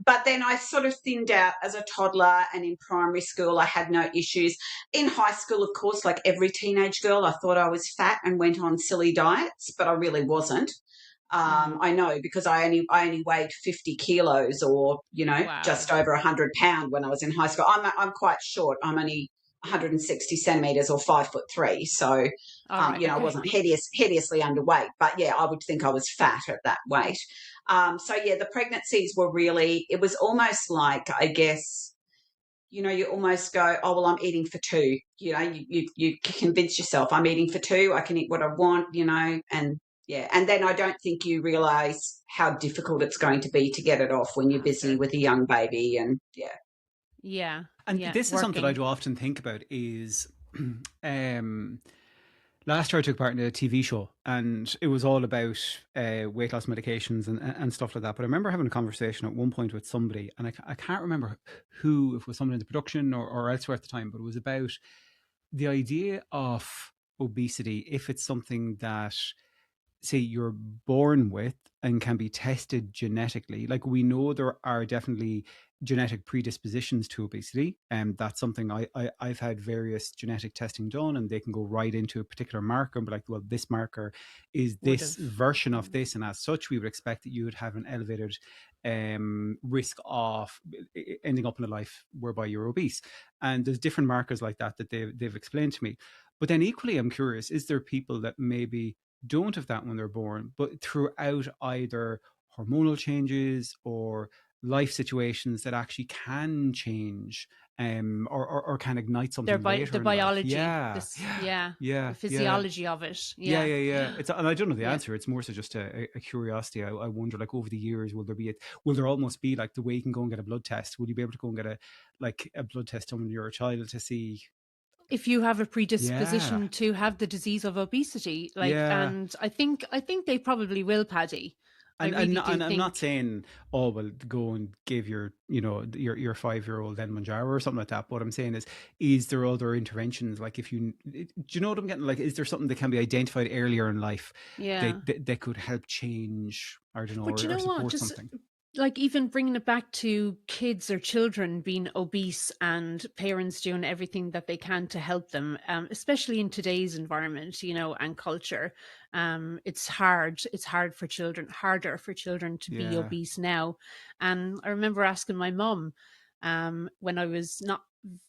But then I sort of thinned out as a toddler, and in primary school I had no issues. In high school, of course, like every teenage girl, I thought I was fat and went on silly diets, but I really wasn't. I know, because I only weighed 50 kilos, or just over 100 pounds when I was in high school. I'm quite short. I'm only 160 centimeters or 5'3". So I wasn't hideously underweight, but I would think I was fat at that weight. The pregnancies were really, it was almost like, I guess, you almost go, oh, well, I'm eating for two. You convince yourself I'm eating for two. I can eat what I want, and then I don't think you realise how difficult it's going to be to get it off when you're busy with a young baby, and And this is something I do often think about is, last year I took part in a TV show, and it was all about weight loss medications and stuff like that. But I remember having a conversation at one point with somebody, and I can't remember who, if it was someone in the production or elsewhere at the time, but it was about the idea of obesity, if it's something that, say, you're born with and can be tested genetically. Like, we know there are definitely genetic predispositions to obesity, and that's something I've had various genetic testing done, and they can go right into a particular marker and be like, well, this marker is this version of this, and as such we would expect that you would have an elevated risk of ending up in a life whereby you're obese. And there's different markers like that they've explained to me. But then equally, I'm curious, is there people that maybe don't have that when they're born, but throughout either hormonal changes or life situations that actually can change or can ignite something later the biology, the physiology of it. It's, and I don't know the answer. It's more so just a curiosity. I wonder, like, over the years, will there almost be like the way you can go and get a blood test? Will you be able to go and get a blood test when you're a child to see if you have a Yeah. predisposition to have the disease of obesity, like, Yeah. and I think they probably will, Paddy. I And really and, do and I'm not think. saying, oh well, go and give your your 5-year-old then Manjaro or something like that. What I'm saying is there other interventions? Like, if you do you know what I'm getting? Like, is there something that can be identified earlier in life Yeah. that could help change, I don't know, But you or know what? support Just something? like even bringing it back to kids or children being obese and parents doing everything that they can to help them, especially in today's environment, and culture. It's hard. It's harder for children to be Yeah. obese now. And I remember asking my mum, when I was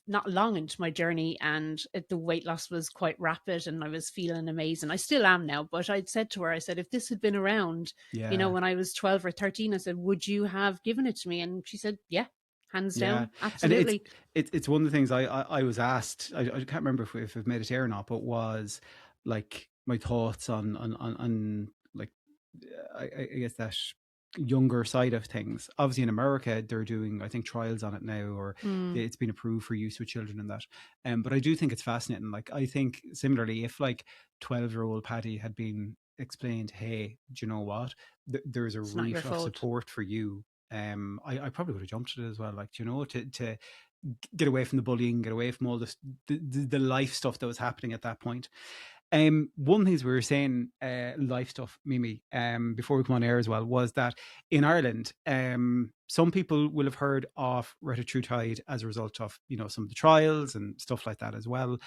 not long into my journey, and the weight loss was quite rapid and I was feeling amazing. I still am now, but I'd said to her, I said, if this had been around, Yeah. when I was 12 or 13, I said, would you have given it to me? And she said, yeah, hands Yeah. down, And absolutely. it's one of the things I was asked. I can't remember if I've made it here or not, but was like my thoughts on like I guess that younger side of things. Obviously in America they're doing, I think, trials on it now, or it's been approved for use with children and that. But I do think it's fascinating. Like, I think similarly, if like 12-year-old Paddy had been explained, hey, do you know what? There's a It's not your route of fault. support for you. I probably would have jumped at it as well. Like, to get away from the bullying, get away from all this the life stuff that was happening at that point. One thing we were saying, life stuff, Mimi, before we come on air as well, was that in Ireland, some people will have heard of Retatrutide as a result of some of the trials and stuff like that as well.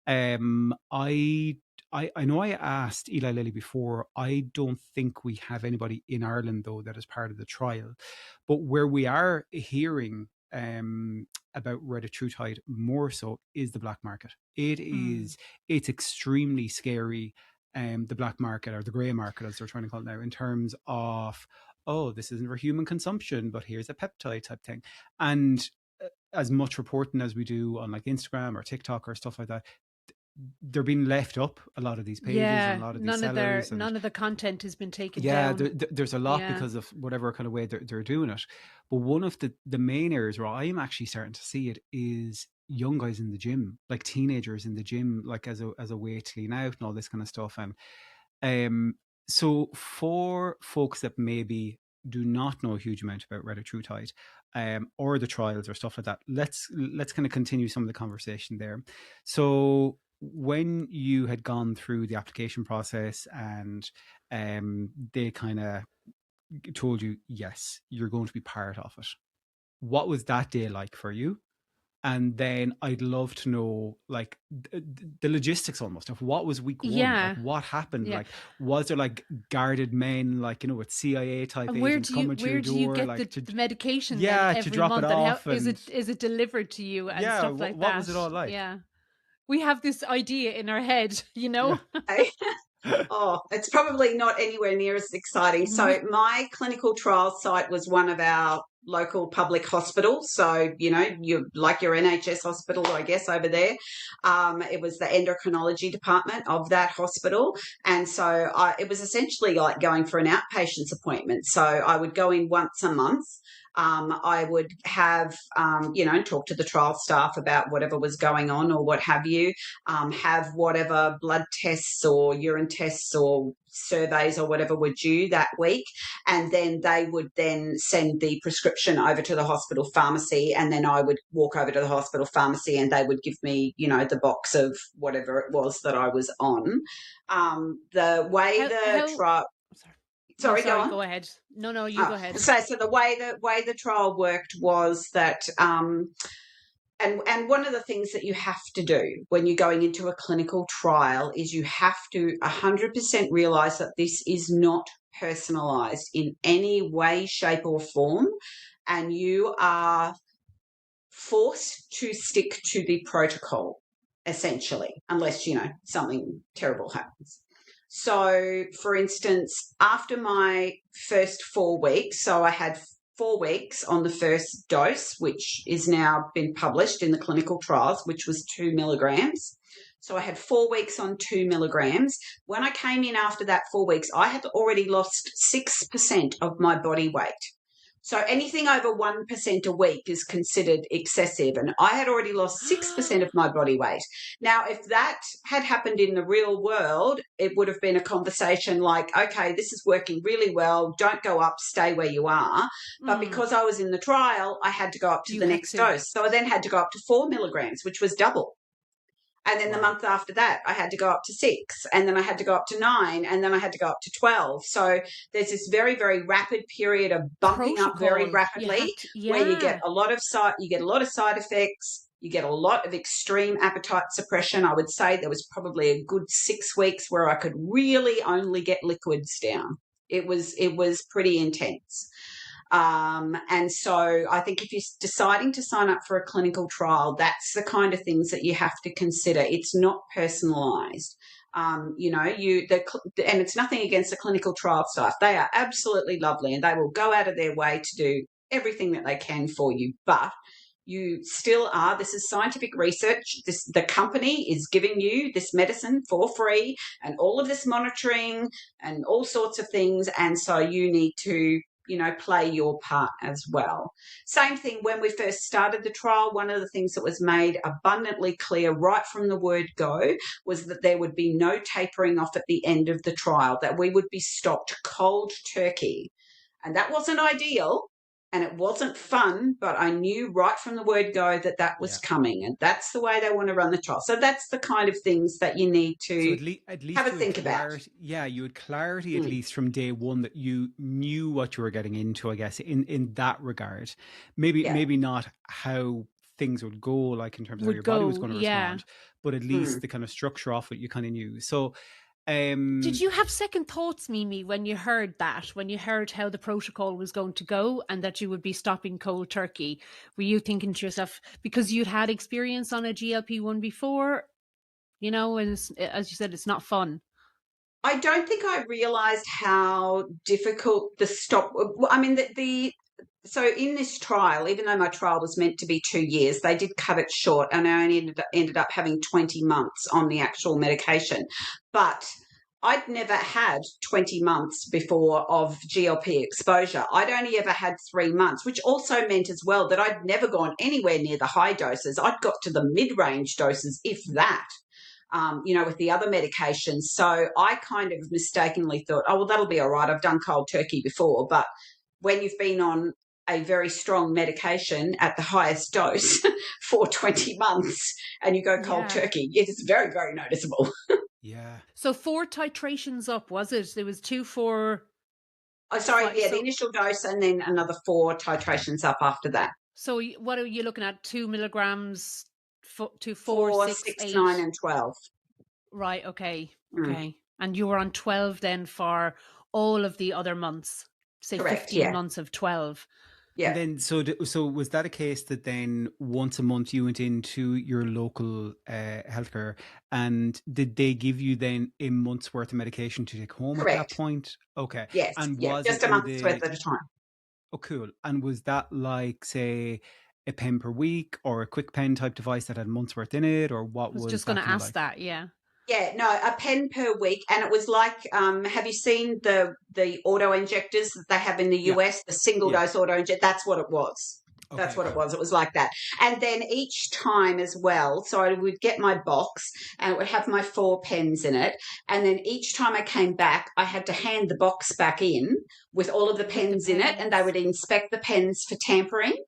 I know I asked Eli Lilly before. I don't think we have anybody in Ireland though that is part of the trial, but where we are hearing about Retatrutide more so is the black market. It's extremely scary. The black market, or the grey market as they're trying to call it now, in terms of, oh, this isn't for human consumption, but here's a peptide type thing. And as much reporting as we do on like Instagram or TikTok or stuff like that, they're being left up, a lot of these pages and a lot of these sellers. None of the content has been taken Yeah, down. there's a lot Yeah. because of whatever kind of way they're doing it. But one of the main areas where I'm actually starting to see it is young guys in the gym, like teenagers in the gym, like as a way to lean out and all this kind of stuff. And so for folks that maybe do not know a huge amount about Retatrutide, or the trials or stuff like that, let's kind of continue some of the conversation there. So when you had gone through the application process and they kind of told you, yes, you're going to be part of it, what was that day like for you? And then I'd love to know, like, the logistics almost of what was week one. Yeah. Like, what happened? Yeah. Like, was there like guarded men, like, with CIA type And agents coming to your door? you get like the medication yeah, then to every drop month? it And off. how is it delivered to you and yeah, stuff like what that? was it all like? Yeah. We have this idea in our head, Yeah. Oh, it's probably not anywhere near as exciting. So my clinical trial site was one of our local public hospitals. So, you like your NHS hospital, I guess, over there. It was the endocrinology department of that hospital. And so it was essentially like going for an outpatient's appointment. So I would go in once a month. I would have, talk to the trial staff about whatever was going on or what have you, have whatever blood tests or urine tests or surveys or whatever were due that week. And then they would then send the prescription over to the hospital pharmacy. And then I would walk over to the hospital pharmacy and they would give me, the box of whatever it was that I was on. The way the trial... Sorry, go on. Go ahead. No, you go ahead. So the way the trial worked was that, and one of the things that you have to do when you're going into a clinical trial is you have to 100% realise that this is not personalised in any way, shape or form, and you are forced to stick to the protocol, essentially, unless, something terrible happens. So, for instance, after my first 4 weeks, so I had 4 weeks on the first dose, which is now been published in the clinical trials, which was 2 milligrams. So I had 4 weeks on 2 milligrams. When I came in after that 4 weeks, I had already lost 6% of my body weight, So anything over 1% a week is considered excessive. And I had already lost 6% of my body weight. Now, if that had happened in the real world, it would have been a conversation like, okay, this is working really well. Don't go up, stay where you are. But because I was in the trial, I had to go up to the next dose. So I then had to go up to 4 milligrams, which was double. And then the month after that, I had to go up to 6, and then I had to go up to 9, and then I had to go up to 12. So there's this very, very rapid period of bumping up very rapidly, where you get a lot of side effects. You get a lot of extreme appetite suppression. I would say there was probably a good 6 weeks where I could really only get liquids down. It was pretty intense. And so I think if you're deciding to sign up for a clinical trial, that's the kind of things that you have to consider. It's not personalised. And it's nothing against the clinical trial staff. They are absolutely lovely, and they will go out of their way to do everything that they can for you. But you still are, this is scientific research. The company is giving you this medicine for free and all of this monitoring and all sorts of things. And so you need to play your part as well. Same thing when we first started the trial, one of the things that was made abundantly clear right from the word go was that there would be no tapering off at the end of the trial, that we would be stopped cold turkey. And that wasn't ideal and it wasn't fun, but I knew right from the word go that was coming, and that's the way they want to run the trial. So that's the kind of things that you need to at least have a think about. Yeah, you had clarity at least from day one that you knew what you were getting into, I guess, in that regard. Maybe not how things would go, like in terms of how your body was going to respond, but at least the kind of structure of it you kind of knew. So did you have second thoughts, Mimi, when you heard that, when you heard how the protocol was going to go and that you would be stopping cold turkey? Were you thinking to yourself, because you'd had experience on a GLP-1 before, and as you said, it's not fun? I don't think I realised how difficult the stop. I mean, so in this trial, even though my trial was meant to be 2 years, they did cut it short, and I only ended up having 20 months on the actual medication. But I'd never had 20 months before of GLP exposure. I'd only ever had 3 months, which also meant as well that I'd never gone anywhere near the high doses. I'd got to the mid-range doses, if that. With the other medications. So I kind of mistakenly thought, oh, well, that'll be all right. I've done cold turkey before. But when you've been on a very strong medication at the highest dose for 20 months and you go cold turkey, it is very, very noticeable. Yeah. So 4 titrations up, was it? There was 2, 4... the initial dose and then another 4 titrations up after that. So what are you looking at? 2 milligrams to 4, 6, 8? 9 and 12. Right, okay. And you were on 12 then for all of the other months, say. Correct, 15 months of 12. Yeah. And then, so was that a case that then once a month you went into your local healthcare, and did they give you then a month's worth of medication to take home? Correct. At that point? Okay. Yes. And was just a month's worth at a time. Oh, cool. And was that like, say, a pen per week or a quick pen type device that had a month's worth in it, or what was? I was just going to ask that. Yeah. Yeah, no, a pen per week. And it was like, have you seen the auto injectors that they have in the US, the single dose auto injector? That's what it was. Okay, that's what it was. It was like that. And then each time as well, so I would get my box and it would have my 4 pens in it. And then each time I came back, I had to hand the box back in with all of the pens in it, and they would inspect the pens for tampering.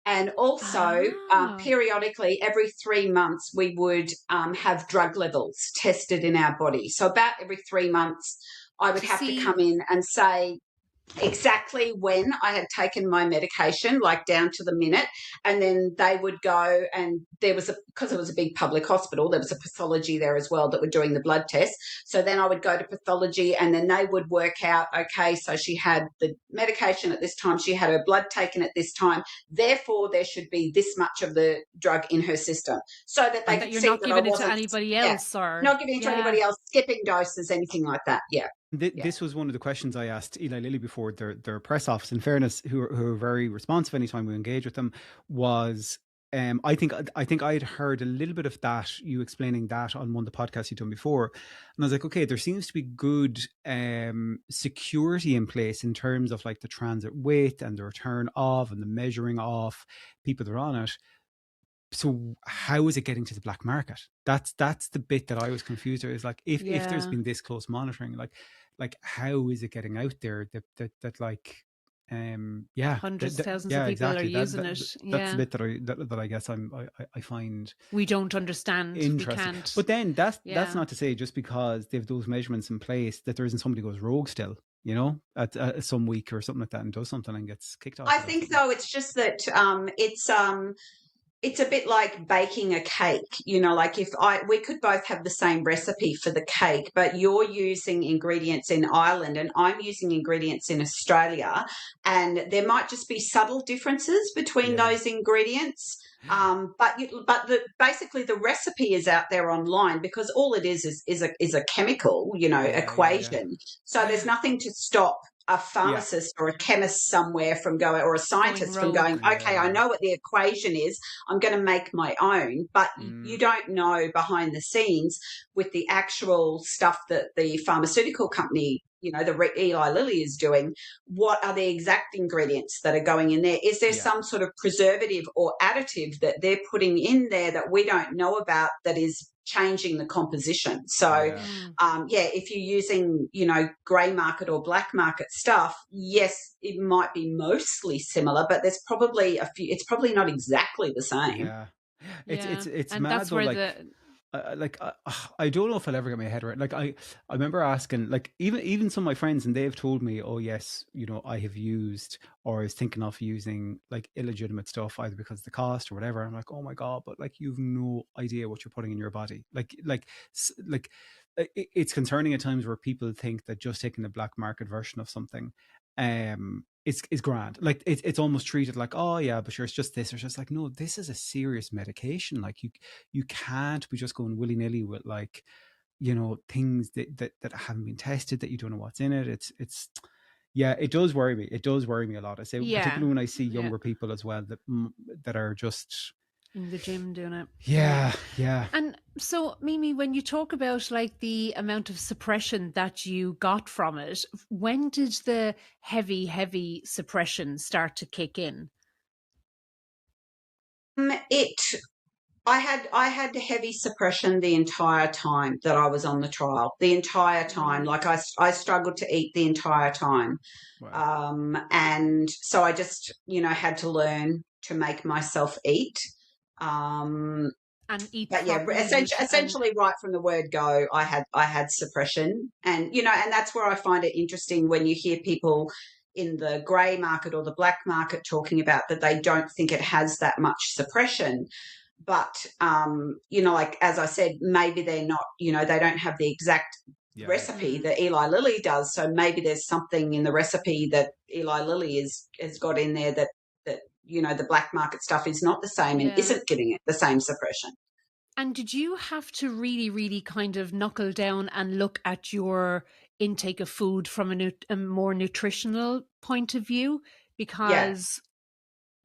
And also, periodically, every 3 months, we would have drug levels tested in our body. So about every 3 months, I would have to come in and say exactly when I had taken my medication, like down to the minute. And then they would go, and there was because it was a big public hospital, there was a pathology there as well that were doing the blood test. So then I would go to pathology, and then they would work out, okay, so she had the medication at this time, she had her blood taken at this time, therefore there should be this much of the drug in her system, so that they could see not giving it to anybody else, or not giving it to anybody else, skipping doses, anything like that. This was one of the questions I asked Eli Lilly before their press office, in fairness, who are very responsive anytime we engage with them, was I think I'd heard a little bit of that, you explaining that on one of the podcasts you've done before, and I was like, okay, there seems to be good security in place in terms of like the transit with and the return of and the measuring of people that are on it. So how is it getting to the black market? That's the bit that I was confused with. Is like if there's Yeah. been this close monitoring, like how is it getting out there that like Hundreds, thousands of people are exactly using it. that's the Yeah. bit that I guess I find We don't understand. We interesting. can't. But then that's Yeah. not to say just because they have those measurements in place that there isn't somebody who goes rogue still, you know, at some week or something like that and does something and gets kicked off. I think though it's just that it's a bit like baking a cake, you know, like we could both have the same recipe for the cake, but you're using ingredients in Ireland and I'm using ingredients in Australia, and there might just be subtle differences between those ingredients. Basically the recipe is out there online because all it is a chemical, you know, equation. So there's nothing to stop a pharmacist or a chemist somewhere from going, or a scientist from going, okay, I know what the equation is, I'm going to make my own. But you don't know behind the scenes with the actual stuff that the pharmaceutical company, you know, the Eli Lilly is doing, what are the exact ingredients that are going in there? Is there some sort of preservative or additive that they're putting in there that we don't know about that is changing the composition? So if you're using, you know, grey market or black market stuff, yes, it might be mostly similar, but there's probably it's probably not exactly the same. It's and mad that's though, where I don't know if I'll ever get my head around. Like I remember asking, like even some of my friends, and they've told me, oh yes, you know, I have used or is thinking of using like illegitimate stuff either because of the cost or whatever. I'm like, oh my god, but like you've no idea what you're putting in your body. It's concerning at times where people think that just taking the black market version of something, is grand. Like it's almost treated like, oh yeah, but sure, it's just this. Or it's just like, no, this is a serious medication. Like you can't be just going willy nilly with like, you know, things that haven't been tested, that you don't know what's in it. It's it does worry me. It does worry me a lot. I say, particularly when I see younger people as well that are just in the gym doing it. Yeah. And so, Mimi, when you talk about like the amount of suppression that you got from it, when did the heavy suppression start to kick in? I had heavy suppression the entire time that I was on the trial. The entire time, like I struggled to eat the entire time. Wow. And so I just, you know, had to learn to make myself eat. And eat. But essentially, right from the word go, I had suppression, and you know, and that's where I find it interesting when you hear people in the grey market or the black market talking about that they don't think it has that much suppression. But you know, like as I said, maybe they're not, you know, they don't have the exact recipe that Eli Lilly does. So maybe there's something in the recipe that Eli Lilly has got in there that you know, the black market stuff is not the same and isn't giving it the same suppression. And did you have to really kind of knuckle down and look at your intake of food from a more nutritional point of view? Because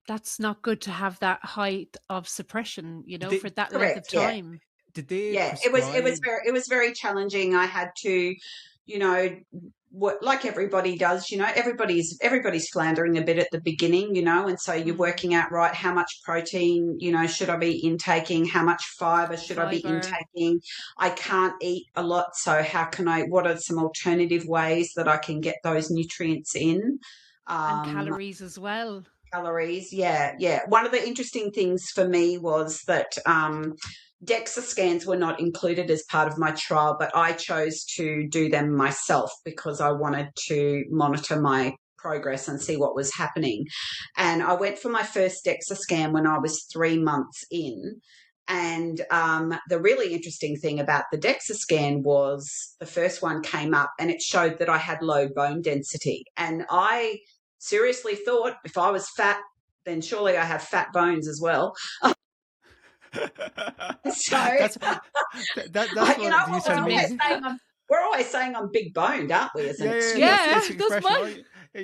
that's not good to have that height of suppression, you know, for that length of time. Did they? It was very challenging. I had to, you know, like everybody does, you know, everybody's floundering a bit at the beginning, you know, and so you're working out, right, how much protein, you know, should I be intaking? How much fiber should I be intaking? I can't eat a lot, so what are some alternative ways that I can get those nutrients in? And calories as well. Calories, yeah. One of the interesting things for me was that DEXA scans were not included as part of my trial, but I chose to do them myself because I wanted to monitor my progress and see what was happening. And I went for my first DEXA scan when I was 3 months in. And the really interesting thing about the DEXA scan was the first one came up and it showed that I had low bone density. And I seriously thought if I was fat, then surely I have fat bones as well. So that's you know, we're always saying I'm big boned, aren't we? That's you're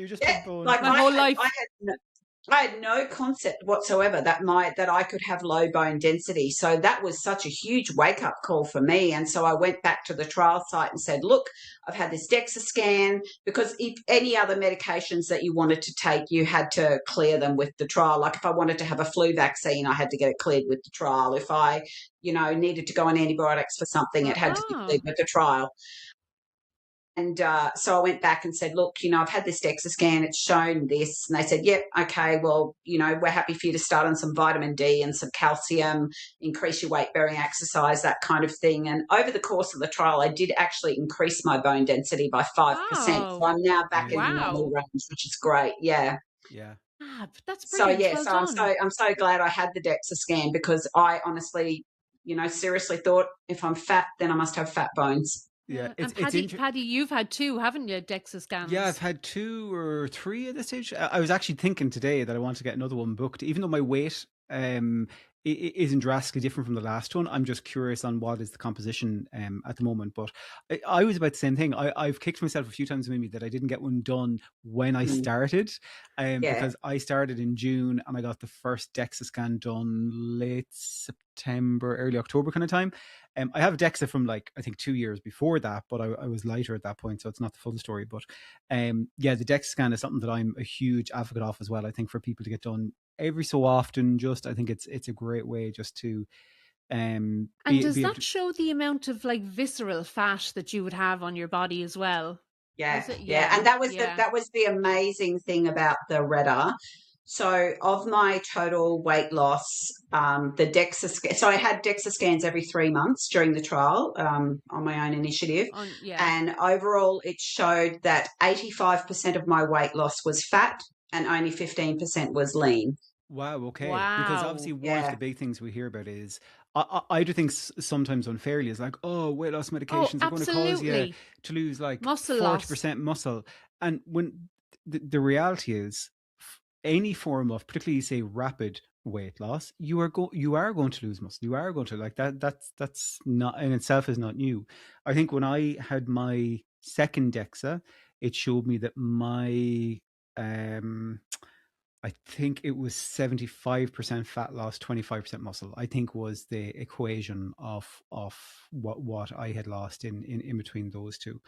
just big boned. like my whole life. I had no concept whatsoever that I could have low bone density. So that was such a huge wake up call for me. And so I went back to the trial site and said, look, I've had this DEXA scan, because if any other medications that you wanted to take, you had to clear them with the trial. Like if I wanted to have a flu vaccine, I had to get it cleared with the trial. If I, needed to go on antibiotics for something, it had to be cleared with the trial. And so I went back and said, look, I've had this DEXA scan. It's shown this. And they said, yep, okay, well, we're happy for you to start on some vitamin D and some calcium, increase your weight-bearing exercise, that kind of thing. And over the course of the trial, I did actually increase my bone density by 5%. Wow. So I'm now back in the Wow. normal range, which is great. Yeah. Yeah. That's So, brilliant. yeah, Well so done. I'm so glad I had the DEXA scan, because I honestly, seriously thought if I'm fat, then I must have fat bones. Yeah, And Paddy, you've had 2, haven't you, DEXA scans? Yeah, I've had 2 or 3 at this stage. I was actually thinking today that I want to get another one booked, even though my weight isn't drastically different from the last one. I'm just curious on what is the composition at the moment. But I was about the same thing. I've kicked myself a few times, maybe, that I didn't get one done when I started, because I started in June and I got the first DEXA scan done late September, early October kind of time. I have DEXA from I think 2 years before that, but I was lighter at that point, so it's not the full story. But yeah, the DEXA scan is something that I'm a huge advocate of as well. I think for people to get done every so often, I think it's a great way just to and does that show the amount of visceral fat that you would have on your body as well? Yeah. And that was the amazing thing about the Retta. So of my total weight loss, the DEXA so I had DEXA scans every 3 months during the trial, on my own initiative. And overall it showed that 85% of my weight loss was fat and only 15% was lean. Wow, okay. Because obviously one of the big things we hear about is, I do think sometimes unfairly, is weight loss medications are going to cause you to lose muscle 40% muscle. And when the reality is, any form of, particularly say rapid weight loss, you are going to lose muscle. You are going to that's not in itself is not new. I think when I had my second DEXA, it showed me that my I think it was 75% fat loss, 25% muscle, I think was the equation of what I had lost in between those two.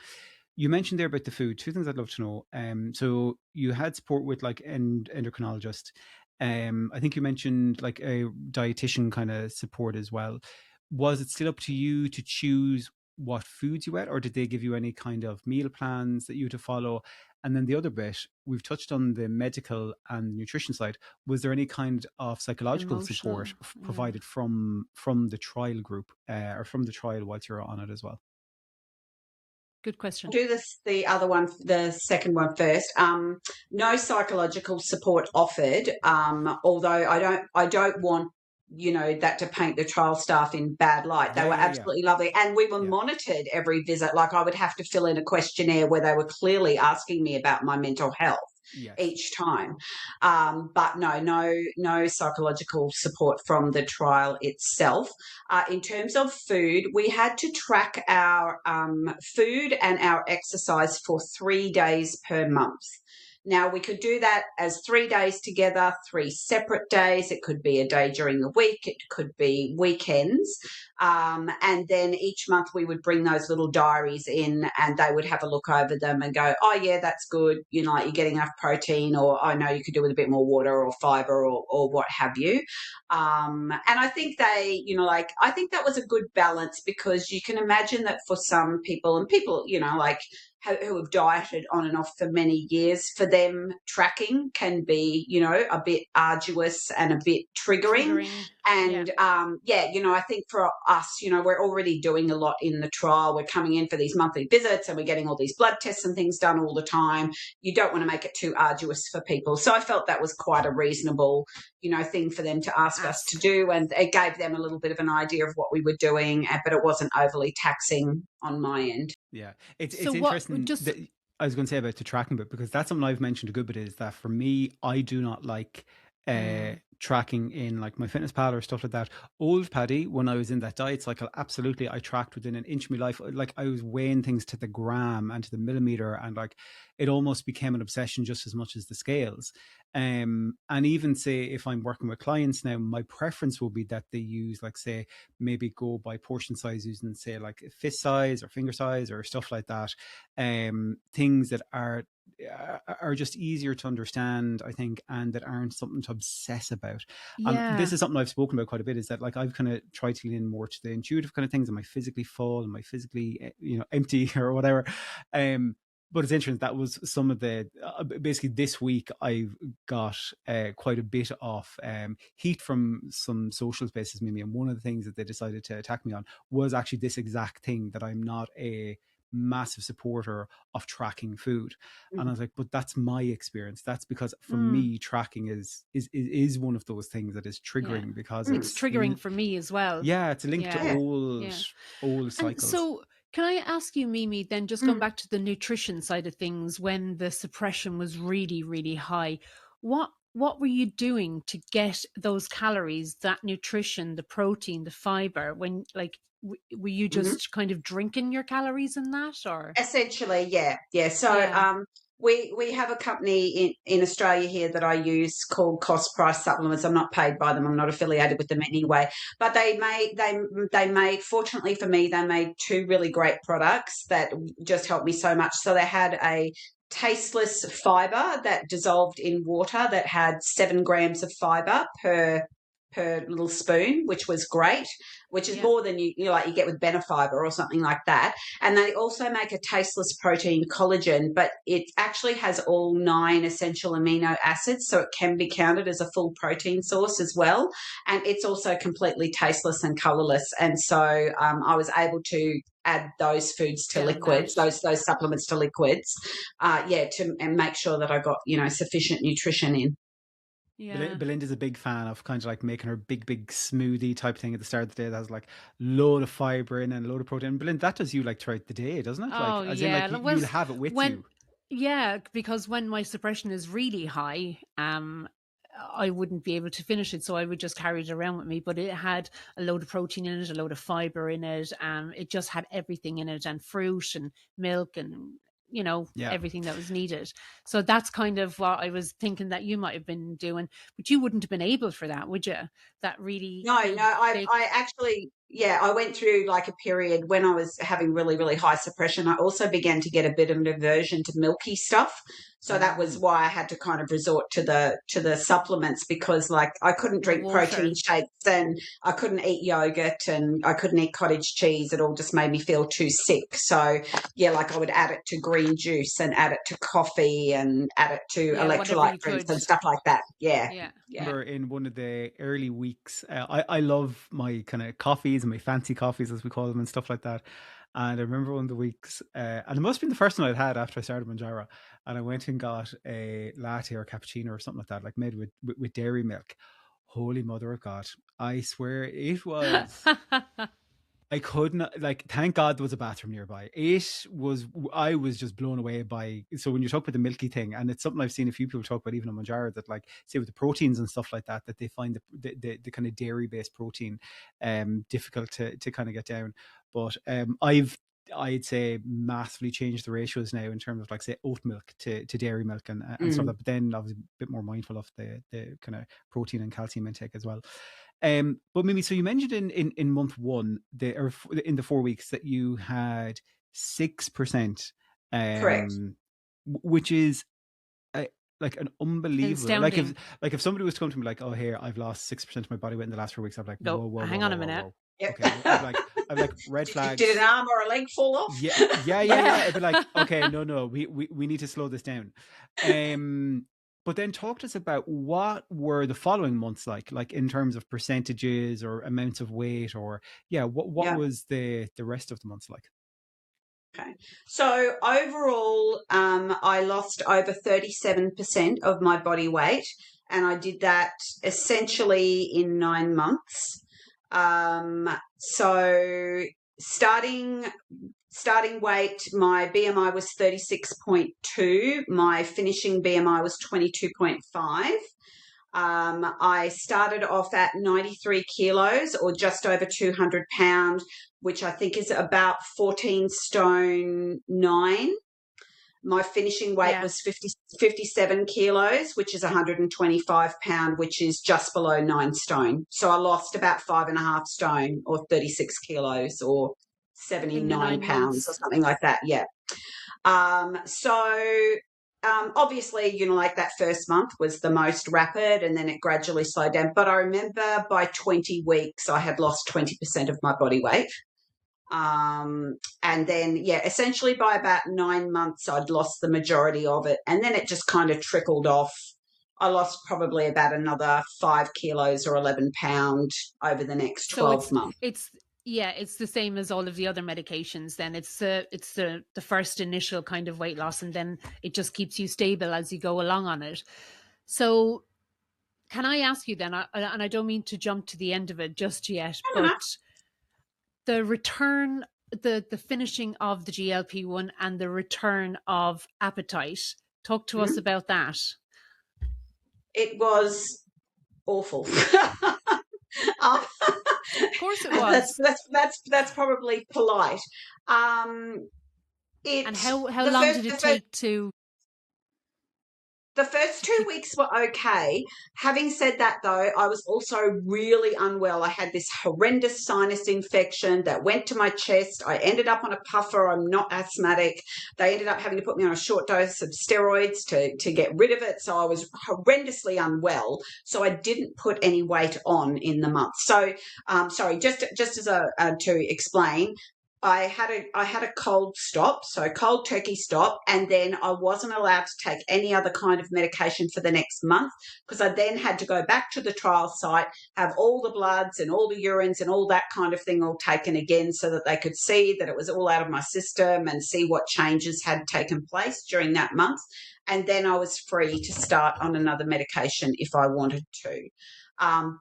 You mentioned there about the food. 2 things I'd love to know. So you had support with endocrinologist. I think you mentioned a dietitian kind of support as well. Was it still up to you to choose what foods you ate, or did they give you any kind of meal plans that you had to follow? And then the other bit, we've touched on the medical and nutrition side. Was there any kind of psychological support provided from the trial group, or from the trial whilst you're on it as well? Good question. I'll do the second one first. No psychological support offered, although I don't want that to paint the trial staff in bad light. They were absolutely lovely, and we were monitored every visit. I would have to fill in a questionnaire where they were clearly asking me about my mental health each time. But no psychological support from the trial itself. In terms of food, we had to track our food and our exercise for 3 days per month. Now, we could do that as 3 days together, 3 separate days. It could be a day during the week. It could be weekends. And then each month we would bring those little diaries in, and they would have a look over them and go, oh, yeah, that's good. You're getting enough protein, or I know you could do with a bit more water or fiber or what have you. And I think I think that was a good balance, because you can imagine that for some people, and people, who have dieted on and off for many years, for them tracking can be, a bit arduous and a bit triggering. And I think for us, we're already doing a lot in the trial. We're coming in for these monthly visits and we're getting all these blood tests and things done all the time. You don't want to make it too arduous for people. So I felt that was quite a reasonable, thing for them to ask us to do. And it gave them a little bit of an idea of what we were doing, but it wasn't overly taxing on my end. Yeah. It's interesting. I was going to say about the tracking bit, because that's something I've mentioned a good bit, is that for me, I do not like tracking in like my fitness pal or stuff like that. Old Paddy, when I was in that diet cycle, absolutely I tracked within an inch of my life. Like I was weighing things to the gram and to the millimeter, and like it almost became an obsession just as much as the scales. And even say if I'm working with clients now, my preference will be that they use, like, say, maybe go by portion size using, say, like fist size or finger size or stuff like that. Things that are just easier to understand, I think, and that aren't something to obsess about. And this is something I've spoken about quite a bit, is that like I've kind of tried to lean more to the intuitive kind of things. Am I physically full? Am I physically, empty or whatever? But it's interesting, that was some of the, basically this week I've got quite a bit of heat from some social spaces, maybe. And one of the things that they decided to attack me on was actually this exact thing, that I'm not a massive supporter of tracking food. And I was like, but that's my experience. That's because for me, tracking is one of those things that is triggering, because it's triggering for me as well. Yeah, it's linked to old cycles. And so can I ask you, Mimi, then just going back to the nutrition side of things, when the suppression was really, really high, what were you doing to get those calories, that nutrition, the protein, the fiber, when, like, were you just kind of drinking your calories in that, or? Essentially, yeah. So we have a company in Australia here that I use called Cost Price Supplements. I'm not paid by them. I'm not affiliated with them anyway. But they made, fortunately for me, they made two really great products that just helped me so much. So they had a tasteless fiber that dissolved in water that had 7 grams of fiber per little spoon, which was great, which is more than you get with Benefiber or something like that. And they also make a tasteless protein collagen, but it actually has all 9 essential amino acids, so it can be counted as a full protein source as well. And it's also completely tasteless and colorless. And so I was able to add those foods to liquids, those supplements to liquids, and make sure that I got sufficient nutrition in. Yeah. Belinda's a big fan of kind of like making her big smoothie type thing at the start of the day that has like load of fiber in and a load of protein. Belinda, that does you like throughout the day, doesn't it? Oh, like, as yeah. in, like, you'll have it with you. Yeah, because when my suppression is really high, I wouldn't be able to finish it, so I would just carry it around with me. But it had a load of protein in it, a load of fiber in it. It just had everything in it, and fruit and milk and everything that was needed. So that's kind of what I was thinking that you might have been doing, but you wouldn't have been able for that, would you? That really I actually I went through like a period when I was having really, really high suppression. I also began to get a bit of an aversion to milky stuff. So that was why I had to kind of resort to the supplements, because like I couldn't drink protein shakes and I couldn't eat yogurt and I couldn't eat cottage cheese. It all just made me feel too sick. So like I would add it to green juice and add it to coffee and add it to electrolyte drinks and stuff like that. Yeah. Remember in one of the early weeks, I love my kind of coffees and my fancy coffees, as we call them, and stuff like that. And I remember one of the weeks, and it must have been the first one I'd had after I started Mounjaro, and I went and got a latte or cappuccino or something like that, like made with dairy milk. Holy mother of God. I swear it was... I couldn't, like, thank God there was a bathroom nearby. I was just blown away by, so when you talk about the milky thing, and it's something I've seen a few people talk about even on Mounjaro, that like, say with the proteins and stuff like that, that they find the kind of dairy-based protein difficult to kind of get down. But I'd say massively changed the ratios now in terms of, like, say, oat milk to dairy milk and stuff like that. But then I was a bit more mindful of the kind of protein and calcium intake as well. But Mimi, so you mentioned in month 1, or in the 4 weeks, that you had 6%, correct, which is like an unbelievable. Astounding. Like if somebody was to come to me like, oh, here, I've lost 6% of my body weight in the last 4 weeks, I'm like, whoa, hang on a minute. Whoa. Yep. Okay, I'd like red flags. Did an arm or a leg fall off? Yeah. It'd be like, okay, no, we need to slow this down. But then talk to us about what were the following months like in terms of percentages or amounts of weight, or what was the rest of the months like? Okay. So overall, I lost over 37% of my body weight, and I did that essentially in 9 months. So starting weight, my BMI was 36.2. My finishing BMI was 22.5. I started off at 93 kilos, or just over 200 pounds, which I think is about 14 stone 9. My finishing weight Yeah. was 57 kilos, which is 125 pound, which is just below 9 stone. So I lost about 5.5 stone, or 36 kilos, or In the 79 9 pounds, or months. something like that. Yeah. Obviously, like that first month was the most rapid, and then it gradually slowed down. But I remember by 20 weeks, I had lost 20% of my body weight. And then, essentially by about 9 months, I'd lost the majority of it. And then it just kind of trickled off. I lost probably about another 5 kilos or 11 pounds over the next So 12 months. it's the same as all of the other medications. Then it's the first initial kind of weight loss, and then it just keeps you stable as you go along on it. So can I ask you then, and I don't mean to jump to the end of it just yet, but the return, the finishing of the GLP-1 and the return of appetite, talk to us about that. It was awful. Of course it was. That's probably polite. And how long did it take to? The first 2 weeks were okay. Having said that, though, I was also really unwell. I had this horrendous sinus infection that went to my chest. I ended up on a puffer. I'm not asthmatic. They ended up having to put me on a short dose of steroids to get rid of it. So I was horrendously unwell. So I didn't put any weight on in the month. So, just as to explain, I had a cold stop, so cold turkey stop, and then I wasn't allowed to take any other kind of medication for the next month, because I then had to go back to the trial site, have all the bloods and all the urines and all that kind of thing all taken again, so that they could see that it was all out of my system and see what changes had taken place during that month. And then I was free to start on another medication if I wanted to.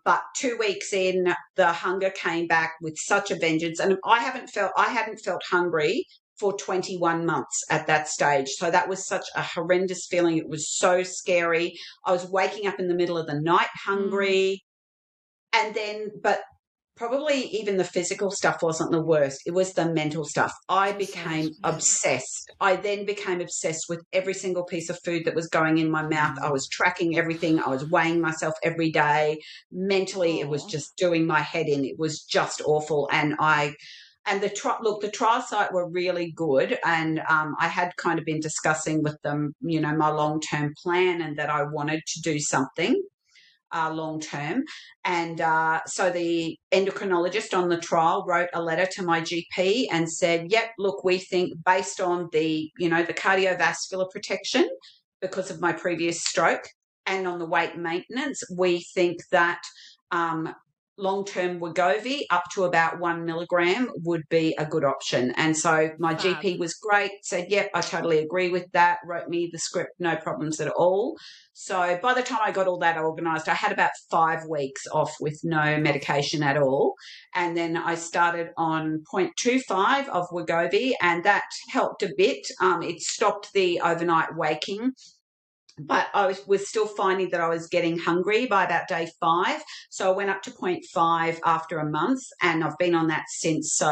But 2 weeks in, the hunger came back with such a vengeance, and I hadn't felt hungry for 21 months at that stage. So that was such a horrendous feeling. It was so scary. I was waking up in the middle of the night hungry, and then, but probably even the physical stuff wasn't the worst. It was the mental stuff. I became obsessed. I then became obsessed with every single piece of food that was going in my mouth. I was tracking everything. I was weighing myself every day. Mentally, it was just doing my head in. It was just awful. And the trial site were really good. And I had kind of been discussing with them, my long-term plan, and that I wanted to do something long term. And so the endocrinologist on the trial wrote a letter to my GP and said, yep, look, we think based on the cardiovascular protection because of my previous stroke and on the weight maintenance, we think that long-term Wegovy up to about 1 milligram would be a good option. And so my GP was great, said, yep, I totally agree with that, wrote me the script, no problems at all. So by the time I got all that organised, I had about 5 weeks off with no medication at all. And then I started on 0.25 of Wegovy, and that helped a bit. It stopped the overnight waking, but I was still finding that I was getting hungry by about day 5. So I went up to 0.5 after a month, and I've been on that since. So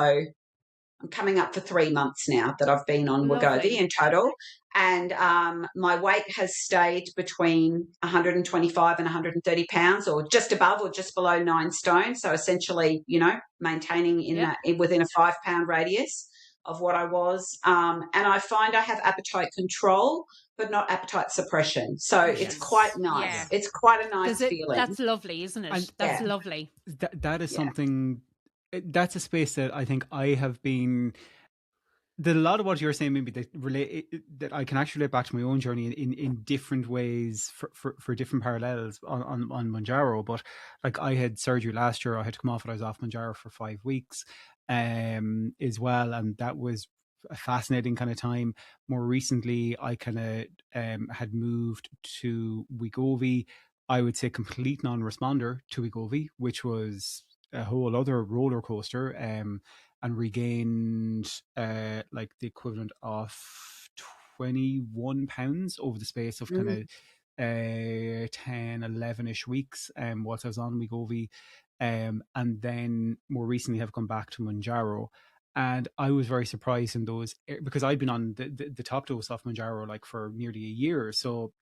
I'm coming up for 3 months now that I've been on Wegovy in total. And my weight has stayed between 125 and 130 pounds, or just above or just below 9 stone. So essentially, maintaining within a 5 pound radius of what I was. And I find I have appetite control, but not appetite suppression. So it's quite nice. Yeah. It's quite a nice feeling. That's lovely, isn't it? And that's lovely. That is something, that's a space that I think I have been, that a lot of what you're saying maybe that I can actually relate back to my own journey in different ways for different parallels on Mounjaro. But like, I had surgery last year. I had to come off it. I was off Mounjaro for 5 weeks as well. And that was a fascinating kind of time. More recently, I kind of had moved to Wegovy. I would say complete non-responder to Wegovy, which was a whole other roller coaster. And regained like the equivalent of 21 pounds over the space of kind of 10, 11-ish weeks whilst I was on Wegovy, and then more recently have come back to Mounjaro. And I was very surprised in those, because I'd been on the top dose of Mounjaro like for nearly a year. So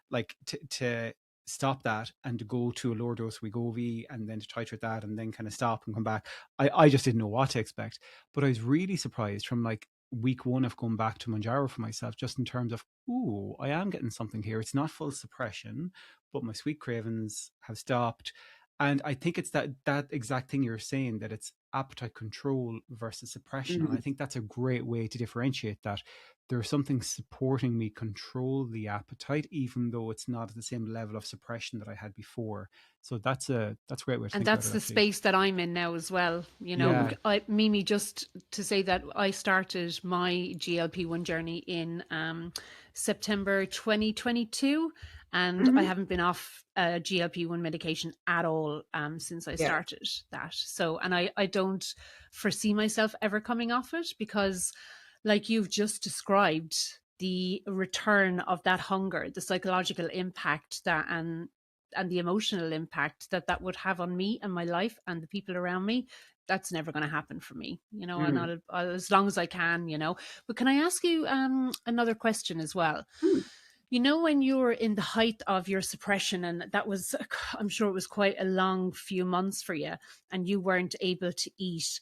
like to stop that and to go to a lower dose Wegovy and then to titrate that and then kind of stop and come back, I just didn't know what to expect. But I was really surprised from like week one of going back to Mounjaro for myself, just in terms of, ooh, I am getting something here. It's not full suppression, but my sweet cravings have stopped. And I think it's that exact thing you're saying, that it's appetite control versus suppression. And I think that's a great way to differentiate that. There's something supporting me control the appetite, even though it's not at the same level of suppression that I had before. So that's a great way to think about it. And that's the space that I'm in now as well. You know, Mimi, just to say that I started my GLP-1 journey in September 2022. And I haven't been off GLP-1 medication at all since I started that. So, and I don't foresee myself ever coming off it, because like you've just described, the return of that hunger, the psychological impact that and the emotional impact that would have on me and my life and the people around me, that's never going to happen for me, you know, and I'll, as long as I can, you know. But can I ask you another question as well? You know, when you were in the height of your suppression, and that was, I'm sure it was quite a long few months for you, and you weren't able to eat,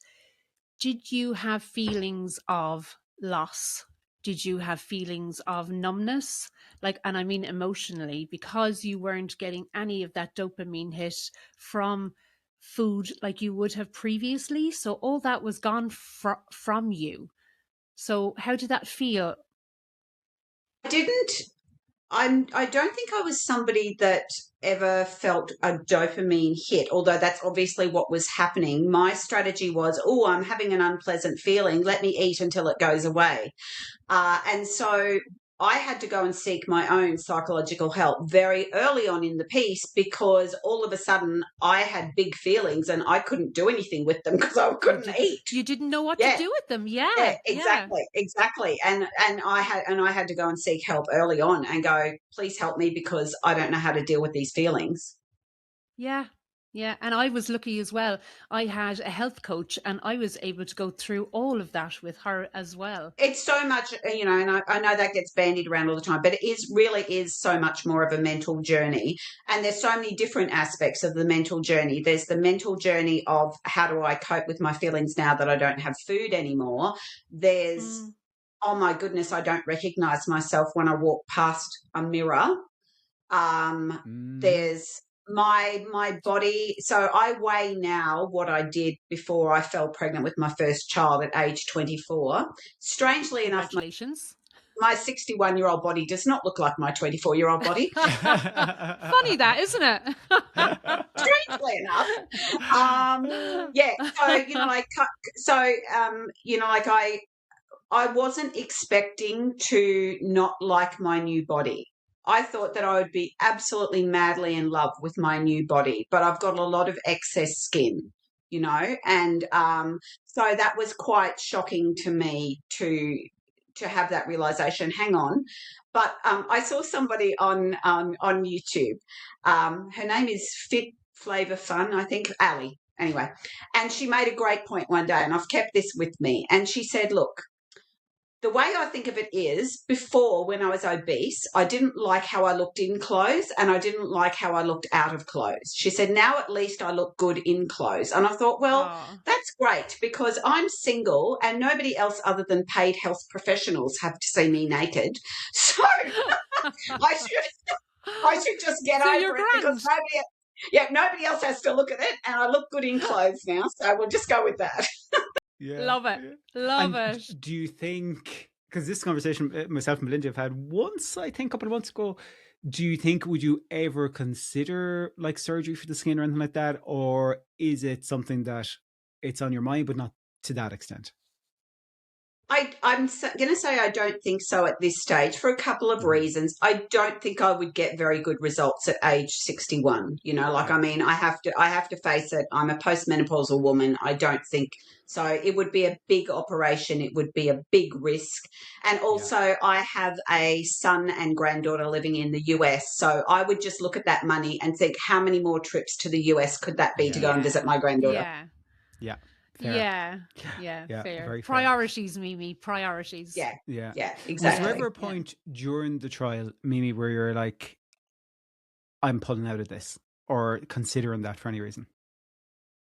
did you have feelings of loss? Did you have feelings of numbness? Like, and I mean emotionally, because you weren't getting any of that dopamine hit from food like you would have previously. So all that was gone from you. So how did that feel? I don't think I was somebody that ever felt a dopamine hit, although that's obviously what was happening. My strategy was, oh, I'm having an unpleasant feeling. Let me eat until it goes away. And so I had to go and seek my own psychological help very early on in the piece, because all of a sudden I had big feelings and I couldn't do anything with them because I couldn't eat. You didn't know what to do with them. Yeah, exactly. And I had to go and seek help early on and go, please help me, because I don't know how to deal with these feelings. Yeah. And I was lucky as well. I had a health coach and I was able to go through all of that with her as well. It's so much, you know, and I know that gets bandied around all the time, but it really is so much more of a mental journey. And there's so many different aspects of the mental journey. There's the mental journey of, how do I cope with my feelings now that I don't have food anymore? There's, oh my goodness, I don't recognize myself when I walk past a mirror. There's my body. So I weigh now what I did before I fell pregnant with my first child at age 24. Strangely enough, congratulations. My 61-year-old body does not look like my 24-year-old body. Funny that, isn't it? Strangely enough. I wasn't expecting to not like my new body. I thought that I would be absolutely madly in love with my new body, but I've got a lot of excess skin, you know, and so that was quite shocking to me to have that realization. Hang on. But I saw somebody on YouTube. Her name is Fit Flavor Fun, I think, Ali. Anyway, and she made a great point one day, and I've kept this with me. And she said, look, the way I think of it is, before, when I was obese, I didn't like how I looked in clothes and I didn't like how I looked out of clothes. She said, now at least I look good in clothes. And I thought, well, that's great, because I'm single and nobody else other than paid health professionals have to see me naked. So I should just get over it, because nobody else has to look at it, and I look good in clothes now. So we'll just go with that. Yeah. Love it. Love it. Do you think, because this conversation myself and Belinda have had once, I think a couple of months ago, do you think, would you ever consider like surgery for the skin or anything like that? Or is it something that it's on your mind, but not to that extent? I'm going to say I don't think so at this stage for a couple of reasons. I don't think I would get very good results at age 61. I mean, I have to face it. I'm a postmenopausal woman. I don't think so. It would be a big operation. It would be a big risk. And also I have a son and granddaughter living in the US. So I would just look at that money and think, how many more trips to the US could that be to go and visit my granddaughter? Yeah. Fair. Yeah, fair. Very fair. Priorities, Mimi, priorities. Yeah, exactly. Was there ever a point during the trial, Mimi, where you're like, I'm pulling out of this, or considering that for any reason?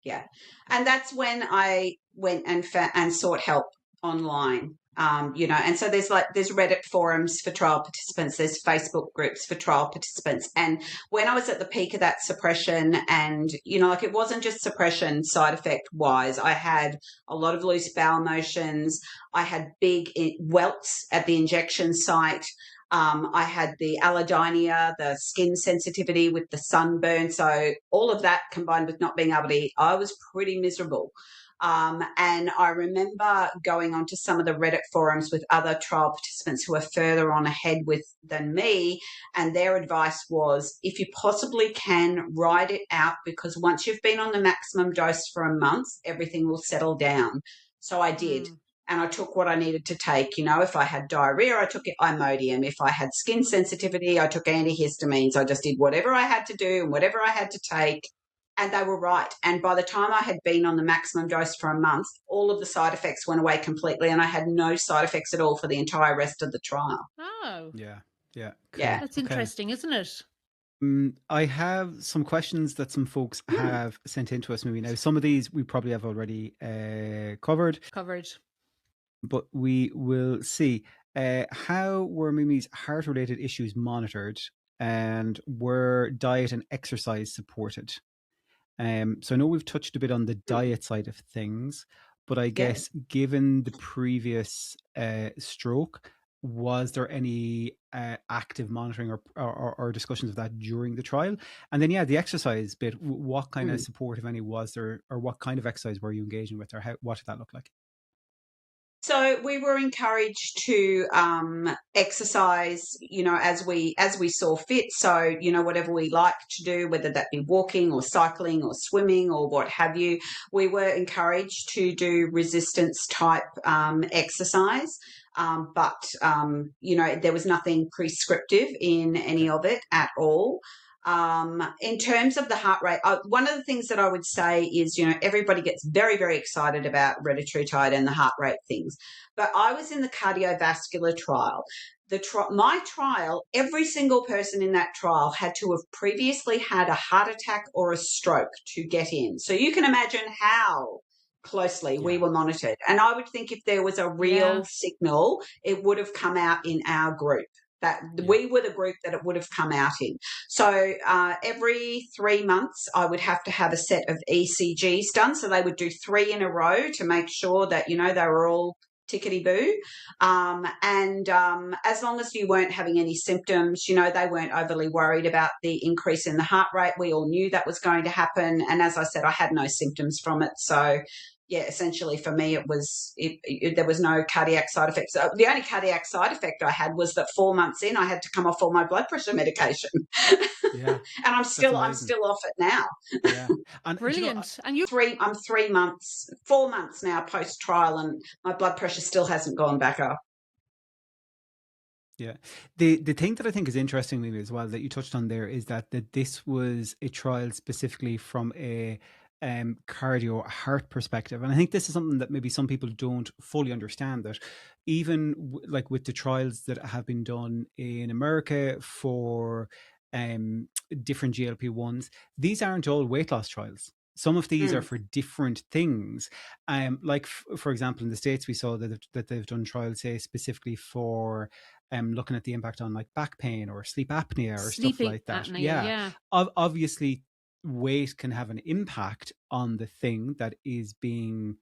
Yeah. And that's when I went and sought help online. And so there's Reddit forums for trial participants, there's Facebook groups for trial participants. And when I was at the peak of that suppression, and, it wasn't just suppression side effect wise, I had a lot of loose bowel motions. I had big welts at the injection site. I had the allodynia, the skin sensitivity with the sunburn. So all of that combined with not being able to eat, I was pretty miserable. And I remember going onto some of the Reddit forums with other trial participants who are further on ahead than me, and their advice was, if you possibly can, ride it out, because once you've been on the maximum dose for a month, everything will settle down. So I did. And I took what I needed to take. If I had diarrhea, I took Imodium. If I had skin sensitivity, I took antihistamines. I just did whatever I had to do and whatever I had to take. And they were right. And by the time I had been on the maximum dose for a month, all of the side effects went away completely, and I had no side effects at all for the entire rest of the trial. Oh. Yeah. Yeah. That's interesting, isn't it? I have some questions that some folks have sent in to us, maybe. Now, some of these we probably have already covered. But we will see. How were Mimi's heart-related issues monitored, and were diet and exercise supported? So I know we've touched a bit on the diet side of things, but I guess given the previous stroke, was there any active monitoring or discussions of that during the trial? And then, the exercise bit, what kind of support, if any, was there, or what kind of exercise were you engaging with, or what did that look like? So we were encouraged to exercise, as we saw fit. So, whatever we liked to do, whether that be walking or cycling or swimming or what have you, we were encouraged to do resistance type exercise. But there was nothing prescriptive in any of it at all. In terms of the heart rate, one of the things that I would say is, everybody gets very, very excited about Retatrutide and the heart rate things. But I was in the cardiovascular trial. My trial, every single person in that trial had to have previously had a heart attack or a stroke to get in. So you can imagine how closely we were monitored. And I would think if there was a real signal, it would have come out in our group. That we were the group that it would have come out in. So every 3 months, I would have to have a set of ECGs done. So they would do 3 in a row to make sure that, they were all tickety-boo. And as long as you weren't having any symptoms, they weren't overly worried about the increase in the heart rate. We all knew that was going to happen. And as I said, I had no symptoms from it. So essentially for me, there was no cardiac side effects. The only cardiac side effect I had was that 4 months in, I had to come off all my blood pressure medication. Yeah, and I'm still off it now. Yeah, and brilliant. I'm 4 months now post trial, and my blood pressure still hasn't gone back up. Yeah, the thing that I think is interesting, maybe as well, that you touched on there is that this was a trial specifically from a cardio heart perspective, and I think this is something that maybe some people don't fully understand, that even like with the trials that have been done in America for different GLP-1s, these aren't all weight loss trials. Some of these are for different things. Like for example, in the States, we saw that they've done trials, say, specifically for looking at the impact on like back pain or sleep apnea or stuff like that. Obviously, weight can have an impact on the thing that is being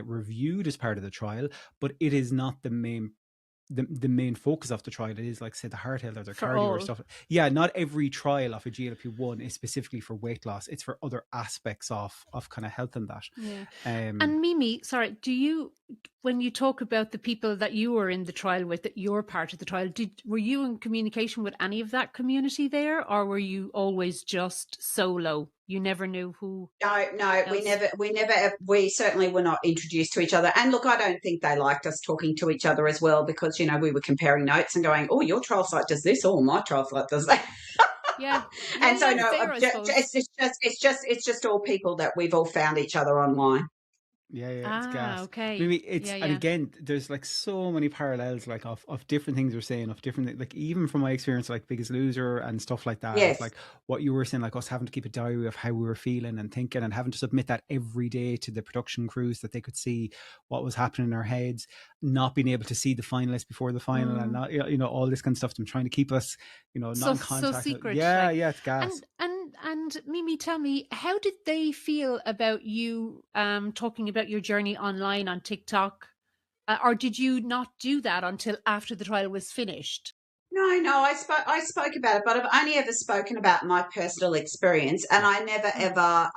reviewed as part of the trial, but it is not the main focus of the trial. It is, like, say, the heart health or the cardio or stuff. Yeah, not every trial of a GLP-1 is specifically for weight loss. It's for other aspects of kind of health and that. Yeah. And Mimi, sorry, when you talk about the people that you were in the trial with, that you're part of the trial, were you in communication with any of that community there, or were you always just solo? You never knew who? No, we certainly were not introduced to each other. And look, I don't think they liked us talking to each other as well, because, you know, we were comparing notes and going, oh, your trial site does this, oh, my trial site does that. Yeah. And so, no, no, fair, I suppose. it's just all people that we've all found each other online. Yeah, it's gas. Okay. Maybe it's, Yeah, and again, there's like so many parallels, like of different things we're saying, of different, like even from my experience, like Biggest Loser and stuff like that. Yes. It's like what you were saying, like us having to keep a diary of how we were feeling and thinking, and having to submit that every day to the production crews that they could see what was happening in our heads, not being able to see the finalists before the final, and not, you know, all this kind of stuff. Them trying to keep us, you know, not in contact. So secret. Yeah, like, yeah, it's gas. And Mimi, tell me, how did they feel about you talking about your journey online on TikTok? Or did you not do that until after the trial was finished? No, I spoke about it, but I've only ever spoken about my personal experience, and I never ever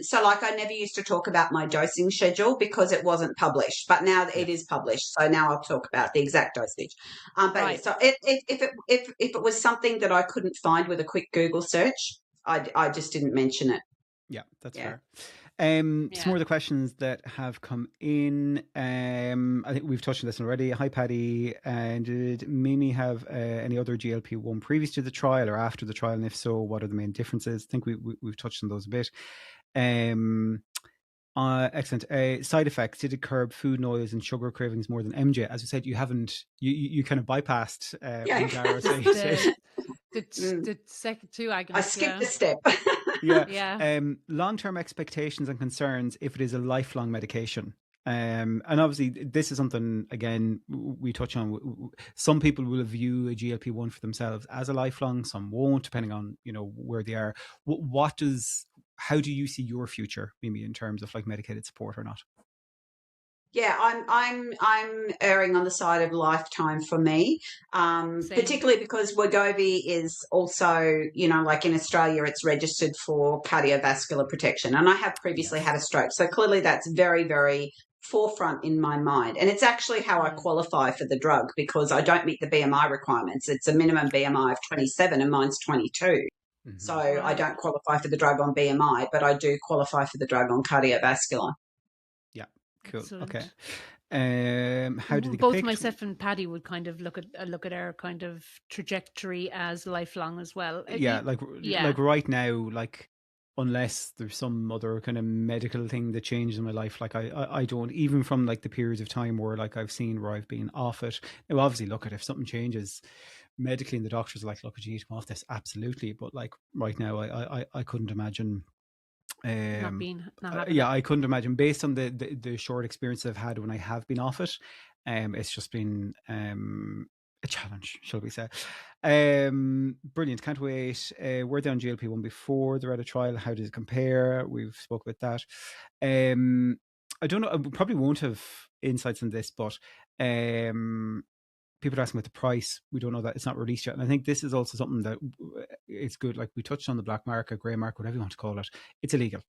so like I never used to talk about my dosing schedule because it wasn't published, but now it is published, so now I'll talk about the exact dosage. But Right. so if it was something that I couldn't find with a quick Google search, I just didn't mention it. Yeah, that's fair. Some Yeah. more of the questions that have come in. I think we've touched on this already. Hi, Paddy. And did Mimi have any other GLP-1 previous to the trial or after the trial? And if so, what are the main differences? I think we've touched on those a bit. Excellent. Side effects. Did it curb food noise and sugar cravings more than MJ? As you said, you haven't. You kind of bypassed. The second two agonists. I skipped a step. Yeah. Long-term expectations and concerns if it is a lifelong medication. And obviously this is something, again, we touch on. Some people will view a GLP-1 for themselves as a lifelong, some won't, depending on, you know, where they are. How do you see your future, Mimi, in terms of like medicated support or not? Yeah, I'm erring on the side of lifetime for me, particularly because Wegovy is also, you know, like in Australia, it's registered for cardiovascular protection, and I have previously had a stroke, so clearly that's very, very forefront in my mind, and it's actually how I qualify for the drug, because I don't meet the BMI requirements. It's a minimum BMI of 27, and mine's 22. So I don't qualify for the drug on BMI, but I do qualify for the drug on cardiovascular. Cool. Excellent. Okay. How did they both picked? myself and Paddy would kind of look at our kind of trajectory as lifelong as well. Like right now, like unless there's some other kind of medical thing that changed in my life, like I don't, even from like the periods of time where like I've seen where I've been off it. Now, obviously, look at if something changes medically and the doctors are like, look, you need to come off this, absolutely. But like right now, I couldn't imagine. I couldn't imagine, based on the short experience I've had when I have been off it. It's just been a challenge, shall we say. Brilliant, can't wait. Were they on GLP-1 before the Reddit trial? How did it compare? We've spoke about that. I don't know, I probably won't have insights on this, but people are asking about the price. We don't know that, it's not released yet. And I think this is also something that it's good. Like we touched on the black market, grey market, whatever you want to call it. It's illegal.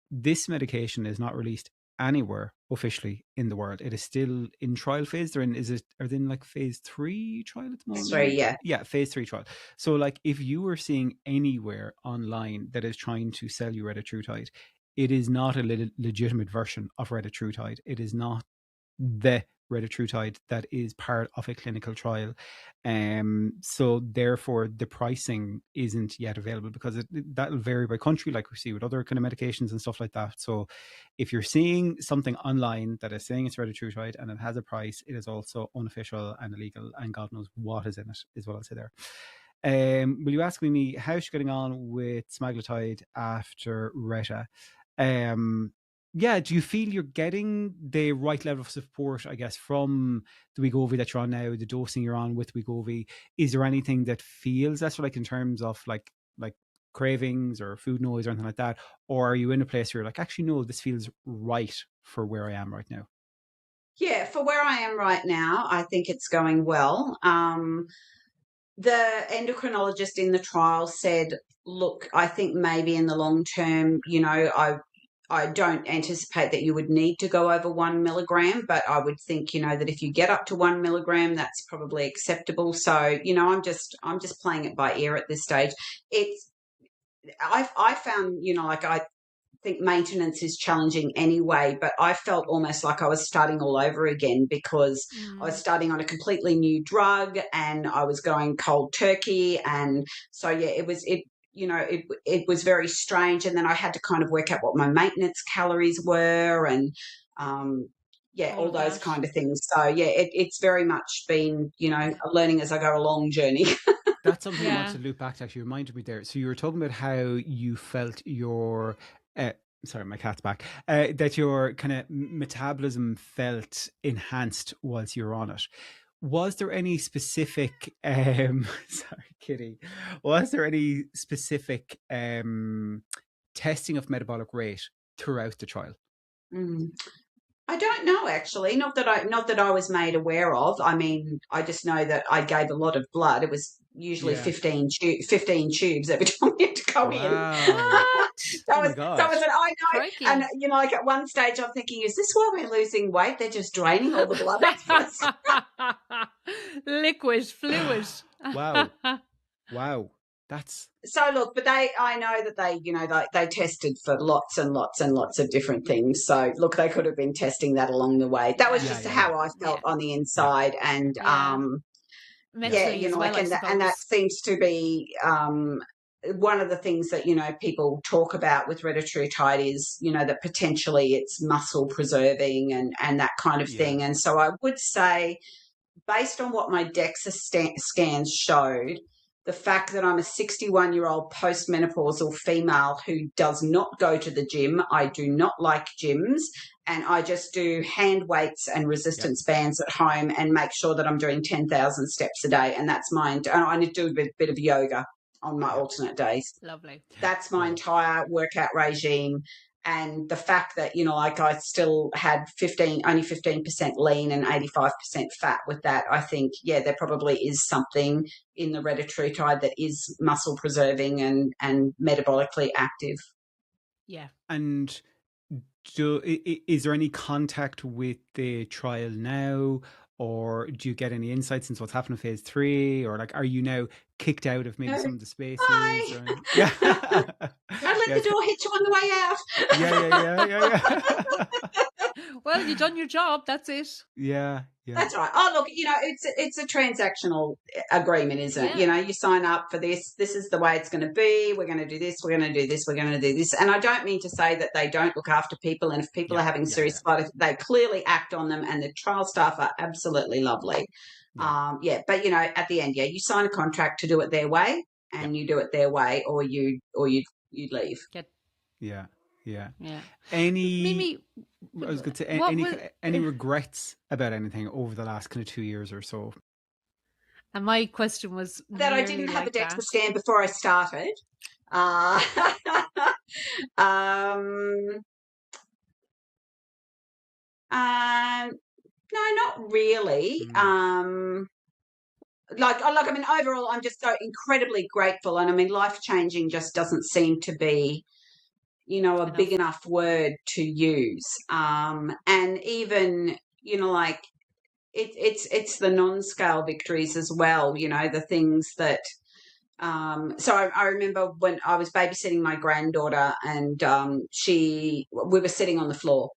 This medication is not released anywhere officially in the world. It is still in trial phase. Are they in like phase 3 trial at the moment? 3, yeah. Yeah, phase 3 trial. So like if you were seeing anywhere online that is trying to sell you Retatrutide, it is not a legitimate version of Retatrutide. It is not the Retatrutide that is part of a clinical trial. So therefore the pricing isn't yet available, because that'll vary by country, like we see with other kind of medications and stuff like that. So if you're seeing something online that is saying it's Retatrutide and it has a price, it is also unofficial and illegal, and God knows what is in it, is what I'll say there. Will you ask me how she's getting on with semaglutide after Reta? Do you feel you're getting the right level of support, I guess, from the Wegovy that you're on now, the dosing you're on with Wegovy? Is there anything that feels that's like in terms of like cravings or food noise or anything like that? Or are you in a place where you're like, actually, no, this feels right for where I am right now? Yeah, for where I am right now, I think it's going well. The endocrinologist in the trial said, look, I think maybe in the long term, you know, I don't anticipate that you would need to go over 1 milligram, but I would think, that if you get up to 1 milligram, that's probably acceptable. So, I'm just playing it by ear at this stage. I found, I think maintenance is challenging anyway, but I felt almost like I was starting all over again because I was starting on a completely new drug and I was going cold turkey. And so, yeah, it was very strange. And then I had to kind of work out what my maintenance calories were and, all those that. kind of things. So, yeah, it's very much been, a learning as I go along journey. That's something I want to loop back to. Actually, reminded me there. So you were talking about how you felt your, sorry, my cat's back. That your kind of metabolism felt enhanced whilst you were on it. Was there any specific, sorry, Kitty. Was there any specific testing of metabolic rate throughout the trial? I don't know, actually. Not that I was made aware of. I mean, I just know that I gave a lot of blood. It was usually 15 tubes every time we had to go in. That was an I know. Crikey. And like at one stage, I'm thinking, is this why we're losing weight? They're just draining all the blood out of us. Liquid, fluid. Wow. That's so. Look, but I know that they tested for lots and lots and lots of different things. So look, they could have been testing that along the way. That was just how I felt on the inside, and mentally as well, and that seems to be one of the things that people talk about with Retatrutide is that potentially it's muscle preserving and that kind of thing. And so I would say, based on what my DEXA scans showed, the fact that I'm a 61-year-old postmenopausal female who does not go to the gym, I do not like gyms, and I just do hand weights and resistance bands at home and make sure that I'm doing 10,000 steps a day, and that's mine. And I need to do a bit of yoga on my alternate days. Lovely. That's my entire workout regime. And the fact that, I still had only 15% lean and 85% fat with that, I think, there probably is something in the Retatrutide that is muscle preserving and metabolically active. Yeah. And is there any contact with the trial now? Or do you get any insights into what's happened in phase 3? Or are you now kicked out of maybe some of the spaces? Bye. Don't let the door hit you on the way out. Yeah. Well, you've done your job. That's it. Yeah. That's right. Oh, look, it's a transactional agreement, isn't it? You sign up for this. This is the way it's going to be. We're going to do this. We're going to do this. We're going to do this. And I don't mean to say that they don't look after people. And if people are having serious side effects, they clearly act on them. And the trial staff are absolutely lovely. But at the end, you sign a contract to do it their way, and you do it their way, or you leave. Yeah. Any Mimi, I was going to say any regrets about anything over the last kind of 2 years or so? And my question was that I didn't have a DEXA scan before I started. No, not really. Overall, I'm just so incredibly grateful, and life changing just doesn't seem to be a big enough word to use. And even, it's the non-scale victories as well, the things that, so I remember when I was babysitting my granddaughter and we were sitting on the floor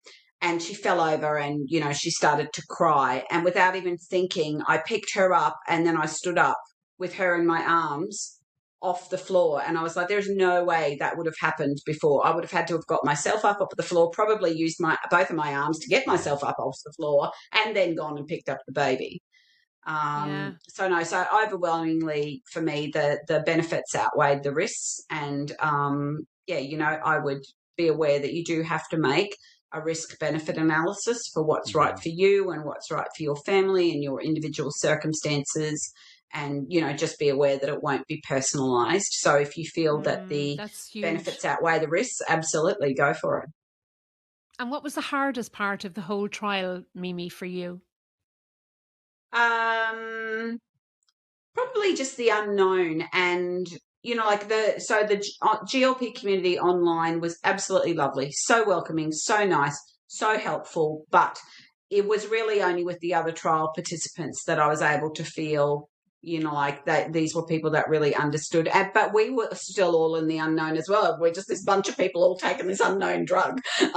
and she fell over and, she started to cry. And without even thinking, I picked her up and then I stood up with her in my arms off the floor, and I was like, there's no way that would have happened before. I would have had to have got myself up off the floor, probably used both of my arms to get myself up off the floor, and then gone and picked up the baby. So overwhelmingly for me the benefits outweighed the risks, and I would be aware that you do have to make a risk benefit analysis for what's right for you and what's right for your family and your individual circumstances. And, just be aware that it won't be personalised. So if you feel that the benefits outweigh the risks, absolutely go for it. And what was the hardest part of the whole trial, Mimi, for you? Probably just the unknown and like the GLP community online was absolutely lovely, so welcoming, so nice, so helpful, but it was really only with the other trial participants that I was able to feel, like that these were people that really understood. But we were still all in the unknown as well. We're just this bunch of people all taking this unknown drug. And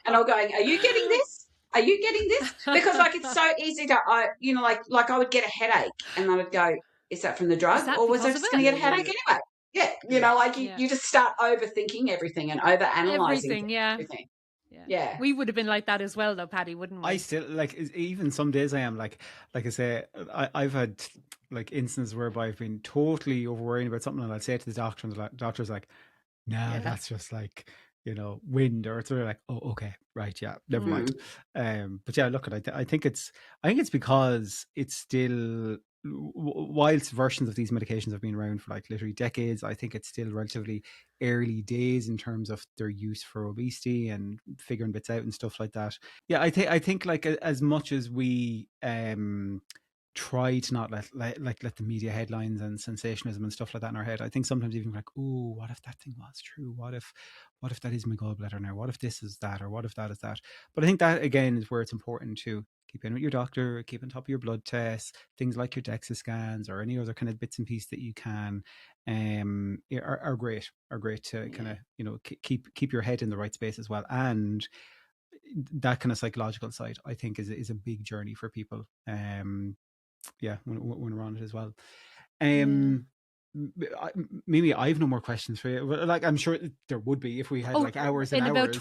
I'm going, are you getting this? Are you getting this? Because it's so easy to, like I would get a headache and I would go, is that from the drug, or was I just going to get a headache anyway? Yeah, you just start overthinking everything and overanalyzing everything. Yeah. We would have been like that as well, though, Paddy, wouldn't we? I still even some days I am like I say, I've had instances whereby I've been totally over worrying about something, and I'd say to the doctor, and the doctor's like, "Nah, that's just wind," or it's sort of like, "Oh, okay, right, yeah, never mind." But yeah, look, I think it's because it's still, whilst versions of these medications have been around for literally decades, I think it's still relatively early days in terms of their use for obesity and figuring bits out and stuff like that. Yeah, I think as much as we try to not let the media headlines and sensationalism and stuff like that in our head, I think sometimes even oh, what if that thing was true? What if that is my gallbladder now? What if this is that, or what if that is that? But I think that again is where it's important to keep in with your doctor, keep on top of your blood tests, things like your DEXA scans or any other kind of bits and pieces that you can, are great to kind of, keep your head in the right space as well. And that kind of psychological side, I think, is a big journey for people. When we're on it as well. Maybe I have no more questions for you. I'm sure there would be if we had hours and hours.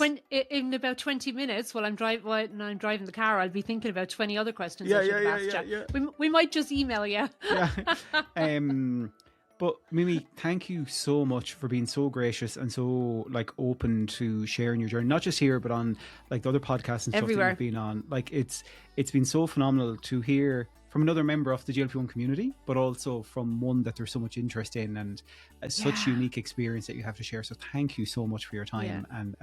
In about 20 minutes, while I'm driving the car, I'll be thinking about 20 other questions. Yeah. We might just email you. Yeah. But Mimi, thank you so much for being so gracious and so open to sharing your journey, not just here, but on the other podcasts and stuff everywhere that you've been on. It's been so phenomenal to hear from another member of the GLP-1 community, but also from one that there's so much interest in, and such unique experience that you have to share. So thank you so much for your time. And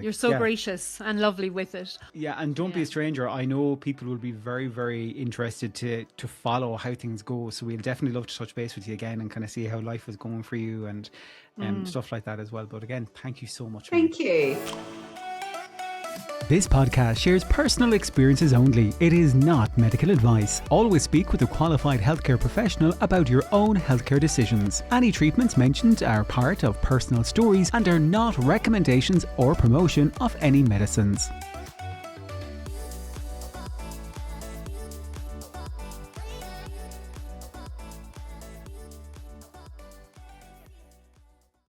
you're so gracious and lovely with it. Yeah, and don't be a stranger. I know people will be very, very interested to follow how things go. So we'll definitely love to touch base with you again and kind of see how life is going for you and stuff like that as well. But again, thank you so much. Thank you. This podcast shares personal experiences only. It is not medical advice. Always speak with a qualified healthcare professional about your own healthcare decisions. Any treatments mentioned are part of personal stories and are not recommendations or promotion of any medicines.